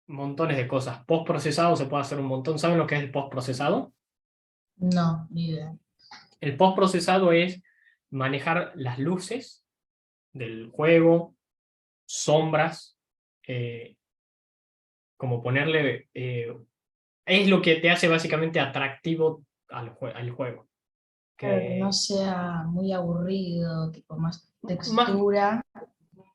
montones de cosas. Postprocesado se puede hacer un montón. ¿Saben lo que es el postprocesado? No, ni idea. El postprocesado es manejar las luces del juego, sombras, como ponerle... es lo que te hace básicamente atractivo al juego. Claro, que no Que sea muy aburrido, tipo más más, textura.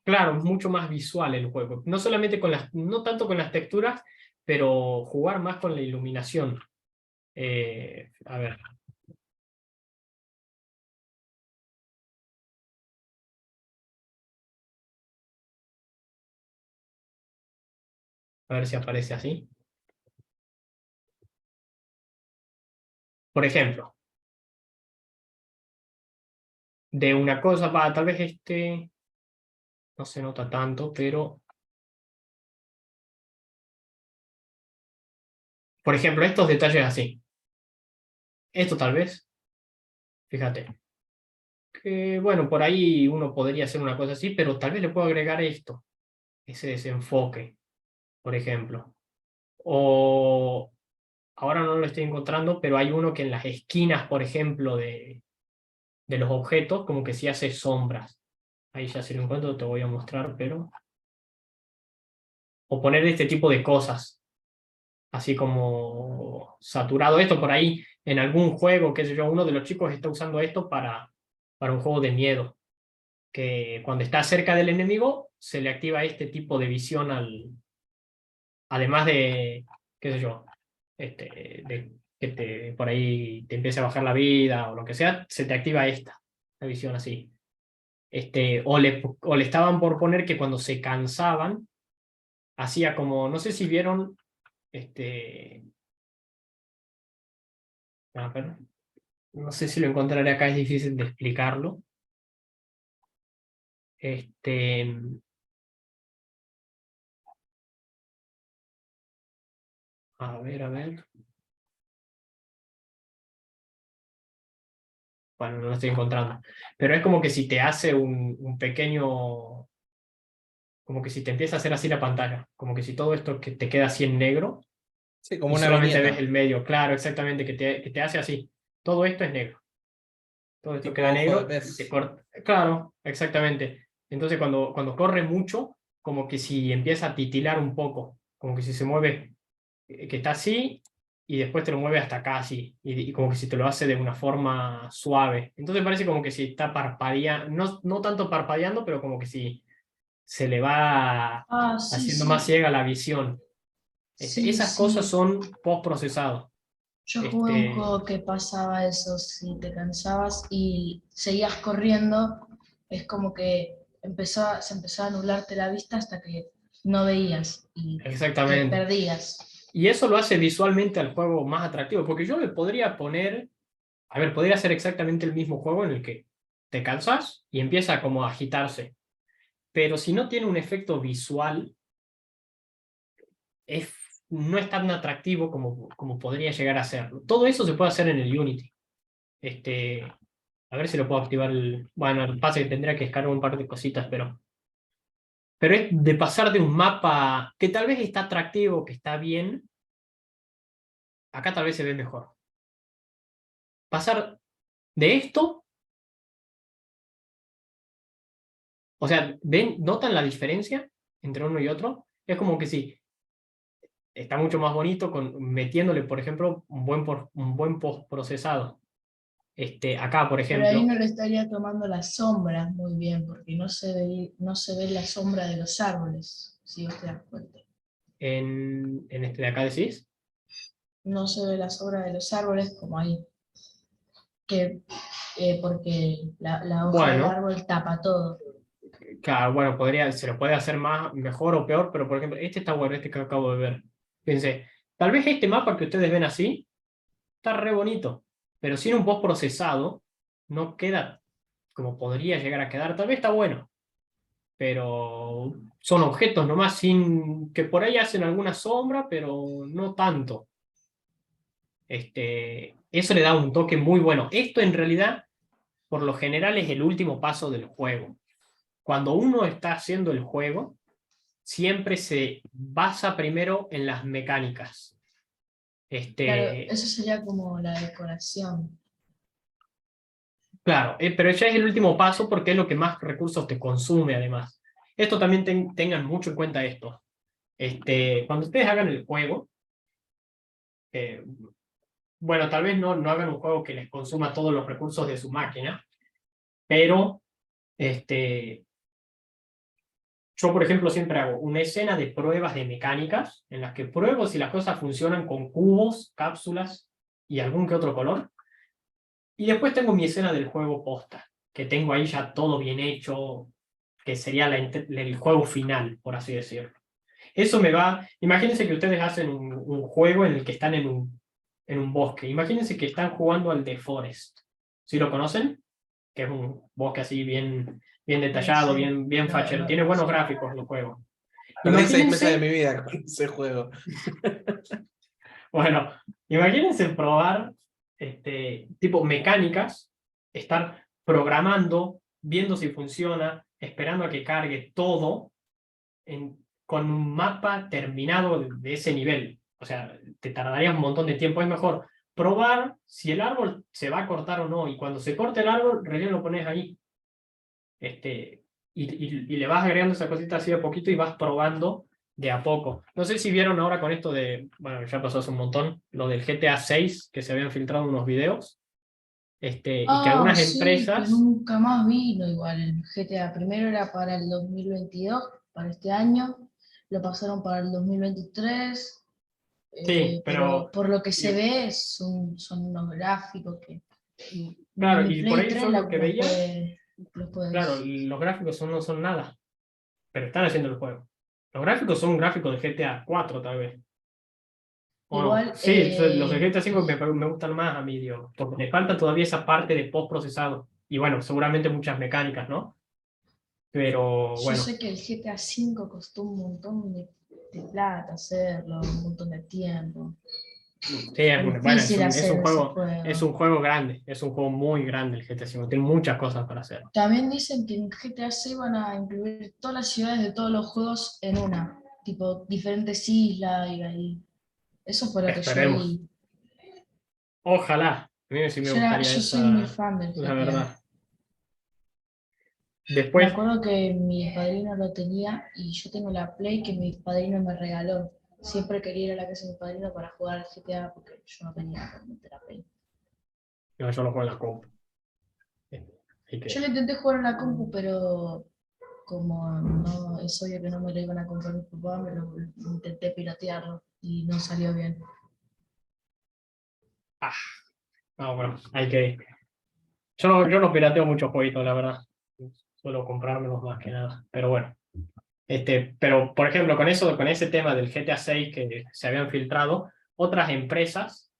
claro, mucho más visual el juego. No solamente no tanto con las texturas, pero jugar más con la iluminación. A ver. A ver si aparece así. Por ejemplo, de una cosa, tal vez no se nota tanto, pero por ejemplo, estos detalles así. Esto tal vez, fíjate, que bueno, por ahí uno podría hacer una cosa así, pero tal vez le puedo agregar esto, ese desenfoque, por ejemplo. O ahora no lo estoy encontrando, pero hay uno que en las esquinas, por ejemplo, de los objetos, como que sí hace sombras. Ahí ya si lo encuentro te voy a mostrar, pero... O poner este tipo de cosas, así como saturado esto por ahí, en algún juego, qué sé yo, uno de los chicos está usando esto para un juego de miedo, que cuando está cerca del enemigo se le activa este tipo de visión además de, qué sé yo, de que por ahí te empiece a bajar la vida o lo que sea, se te activa la visión así. O le estaban por poner que cuando se cansaban, hacía como, no sé si vieron, a ver, no sé si lo encontraré acá, es difícil de explicarlo. Este, a ver. Bueno, no lo estoy encontrando. Pero es como que si te hace un pequeño, como que si te empieza a hacer así la pantalla, como que si todo esto que te queda así en negro Sí, como y una solamente ves viñeta, el medio, claro, exactamente, que te hace así. Todo esto es negro. Todo esto tipo queda ojo de negro y te pez. corta. Claro, exactamente. Entonces cuando corre mucho, como que si empieza a titilar un poco, como que si se mueve, que está así y después te lo mueve hasta acá así, y como que si te lo hace de una forma suave. Entonces parece como que si está parpadeando, no tanto parpadeando, pero como que si se le va Ah, sí, haciendo más sí. ciega la visión. Sí, Esas cosas sí. son post-procesados. Yo jugué un juego que pasaba eso, si te cansabas y seguías corriendo, es como que se empezaba a nublarte la vista hasta que no veías y te Exactamente. perdías. Y eso lo hace visualmente al juego más atractivo, porque yo le podría poner, a ver, podría ser exactamente el mismo juego en el que te cansas y empieza como a agitarse, pero si no tiene un efecto visual, es, no es tan atractivo como podría llegar a serlo. Todo eso se puede hacer en el Unity. A ver si lo puedo activar. Bueno, el pasa que tendría que descargar un par de cositas, pero es de pasar de un mapa que tal vez está atractivo, que está bien, acá tal vez se ve mejor. Pasar de esto, o sea, ¿notan la diferencia entre uno y otro? Es como que sí, está mucho más bonito metiéndole, por ejemplo, un buen postprocesado. Acá, por Pero ahí ejemplo, no le estaría tomando las sombras muy bien, porque no se ve la sombra de los árboles, si vos te das cuenta. en este de acá decís, No se ve la sombra de los árboles como ahí, que, porque la hoja del bueno, árbol tapa todo. claro, bueno, se lo puede hacer mejor o peor, pero por ejemplo, este está bueno, este que acabo de ver. Fíjense, tal vez este mapa que ustedes ven así, está re bonito, pero sin un post procesado, no queda como podría llegar a quedar. Tal vez está bueno, pero son objetos nomás, sin que por ahí hacen alguna sombra, pero no tanto. Eso le da un toque muy bueno. Esto en realidad, por lo general, es el último paso del juego. Cuando uno está haciendo el juego, siempre se basa primero en las mecánicas. Claro, eso sería como la decoración. Claro, pero ya es el último paso porque es lo que más recursos te consume además. Esto también tengan mucho en cuenta esto. Cuando ustedes hagan el juego, eh, bueno, tal vez no hagan un juego que les consuma todos los recursos de su máquina, pero yo, por ejemplo, siempre hago una escena de pruebas de mecánicas en las que pruebo si las cosas funcionan con cubos, cápsulas y algún que otro color. Y después tengo mi escena del juego posta, que tengo ahí ya todo bien hecho, que sería el juego final, por así decirlo. Eso me va. Imagínense que ustedes hacen un juego en el que están en un bosque. Imagínense que están jugando al The Forest. ¿Sí lo conocen? Que es un bosque así bien No detallado, sé, bien fachero. Tiene no buenos sé. gráficos el juego. Perdí 6 meses de mi Imagínense, vida con ese juego. bueno, imagínense probar tipo mecánicas, estar programando, viendo si funciona, esperando a que cargue todo con un mapa terminado de ese nivel. O sea, te tardaría un montón de tiempo. Es mejor probar si el árbol se va a cortar o no. Y cuando se corte el árbol, recién lo pones ahí. Y le vas agregando esa cosita así de a poquito y vas probando de a poco. No sé si vieron ahora con esto bueno, ya pasó hace un montón, lo del GTA 6, que se habían filtrado unos videos, y que Ah, algunas sí, que empresas, nunca más vino igual el GTA. Primero era para el 2022, para este año, lo pasaron para el 2023, sí, pero pero por lo que se ve son unos gráficos que ni claro, mi y por Play ahí 3 yo lo que veía, los puede. claro, los gráficos no son nada, pero están haciendo el juego. Los gráficos son gráficos de GTA 4 tal vez. ¿O no? Igual, Sí, los de GTA 5 me gustan más a mí, digo, porque me falta todavía esa parte de post-procesado. Y bueno, seguramente muchas mecánicas, ¿no? Pero yo bueno, sé que el GTA 5 costó un montón de plata hacerlo, un montón de tiempo. sí, Fue bueno, difícil es hacer un ese juego, es juego. un juego grande, es un juego muy grande el GTA 5, tiene muchas cosas para hacer. También dicen que en GTA 6 van a incluir todas las ciudades de todos los juegos en una, tipo diferentes islas y ahí. Eso fue lo que yo Esperemos. vi. Ojalá. A mí sí me gustaría Yo soy muy esa, fan del la GTA. verdad. Me Después, acuerdo que mi padrino lo tenía y yo tengo la Play que mi padrino me regaló. Siempre quería ir a la casa de mi padrino para jugar al GTA porque yo no tenía realmente la Play. yo lo juego en la compu. Así Yo que, lo intenté jugar en la compu, pero como no, es obvio que no me lo iban a comprar mis papás, intenté piratearlo y no salió bien. No, bueno, hay que... yo no pirateo muchos jueguitos, la verdad. Suelo comprármelos más que nada. Pero bueno. Pero, por ejemplo, con ese tema del GTA 6 que se habían filtrado, otras empresas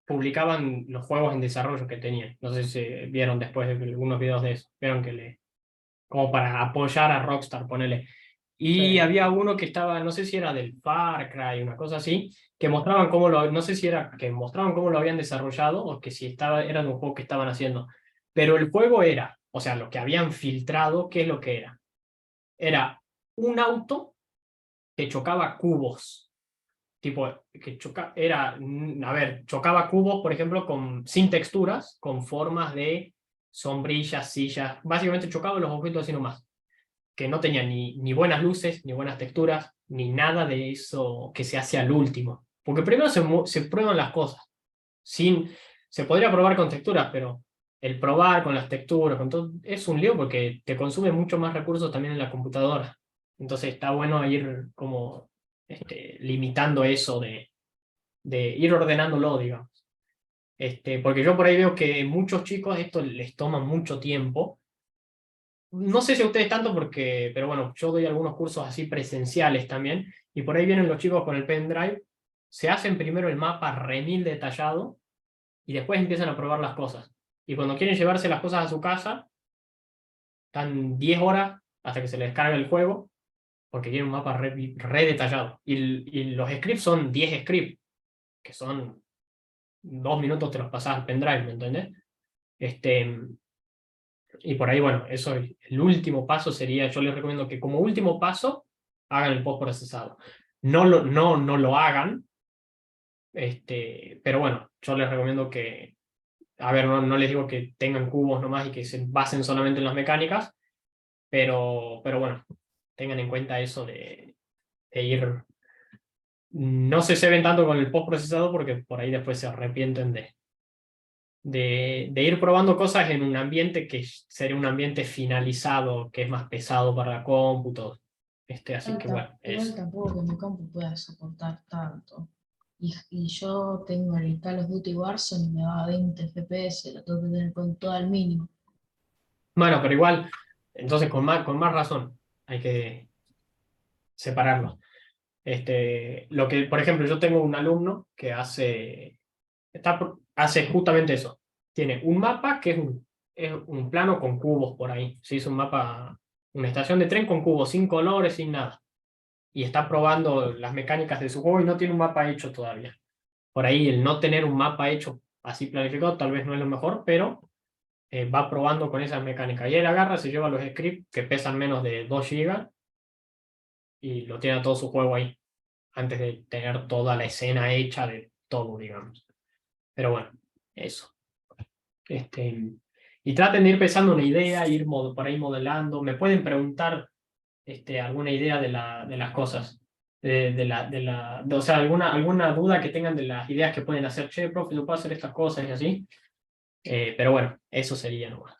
publicaban los juegos en desarrollo que tenían. No sé si vieron después de algunos videos de eso. Vieron como para apoyar a Rockstar, ponele. Y Sí. había uno que estaba, no sé si era del Far Cry, una cosa así, que mostraban no sé si era que mostraban cómo lo habían desarrollado o que si era de un juego que estaban haciendo. Pero el juego era, o sea, lo que habían filtrado, ¿qué es lo que era? Era un auto que chocaba cubos. Tipo, chocaba cubos, por ejemplo, sin texturas, con formas de sombrillas, sillas. Básicamente chocaba los objetos así nomás, que no tenía ni buenas luces, ni buenas texturas, ni nada de eso que se hace al último. Porque primero se prueban las cosas. Se podría probar con texturas, pero el probar con las texturas, con todo, es un lío porque te consume mucho más recursos también en la computadora. Entonces está bueno ir como limitando eso de ir ordenándolo, digamos. Porque yo por ahí veo que muchos chicos esto les toma mucho tiempo. No sé si a ustedes tanto pero bueno, yo doy algunos cursos así presenciales también, y por ahí vienen los chicos con el pendrive, se hacen primero el mapa remil detallado, y después empiezan a probar las cosas. Y cuando quieren llevarse las cosas a su casa, están 10 horas hasta que se les descarga el juego, porque tiene un mapa re detallado. Y los scripts son 10 scripts, que son 2 minutos te los pasas al pendrive, ¿me entendés? Y por ahí, bueno, eso el último paso sería, yo les recomiendo que como último paso hagan el postprocesado. No lo hagan, pero bueno, yo les recomiendo que, a ver, no les digo que tengan cubos nomás y que se basen solamente en las mecánicas, pero bueno, tengan en cuenta eso de ir, no se ceben tanto con el postprocesado porque por ahí después se arrepienten de ir probando cosas en un ambiente que sería un ambiente finalizado, que es más pesado para la cómputo. Así que bueno, Igual tampoco que mi compu pueda soportar tanto. Y yo tengo el Call of Duty Warzone y me va a 20 FPS, lo tengo que tener con todo al mínimo. Bueno, pero igual, entonces con más razón hay que separarlos. Lo que, por ejemplo, yo tengo un alumno que hace justamente eso. Tiene un mapa que es un plano con cubos por ahí. Se hizo un mapa, una estación de tren con cubos, sin colores, sin nada. Y está probando las mecánicas de su juego y no tiene un mapa hecho todavía. Por ahí el no tener un mapa hecho así planificado tal vez no es lo mejor, pero va probando con esas mecánicas. Y él agarra, se lleva los scripts que pesan menos de 2 GB y lo tiene todo su juego ahí, antes de tener toda la escena hecha de todo, digamos. Pero bueno, eso. Y traten de ir pensando una idea, por ahí modelando. Me pueden preguntar alguna idea de las cosas. O sea, alguna duda que tengan de las ideas que pueden hacer. Che, profe, yo puedo hacer estas cosas y así. Pero bueno, eso sería nomás.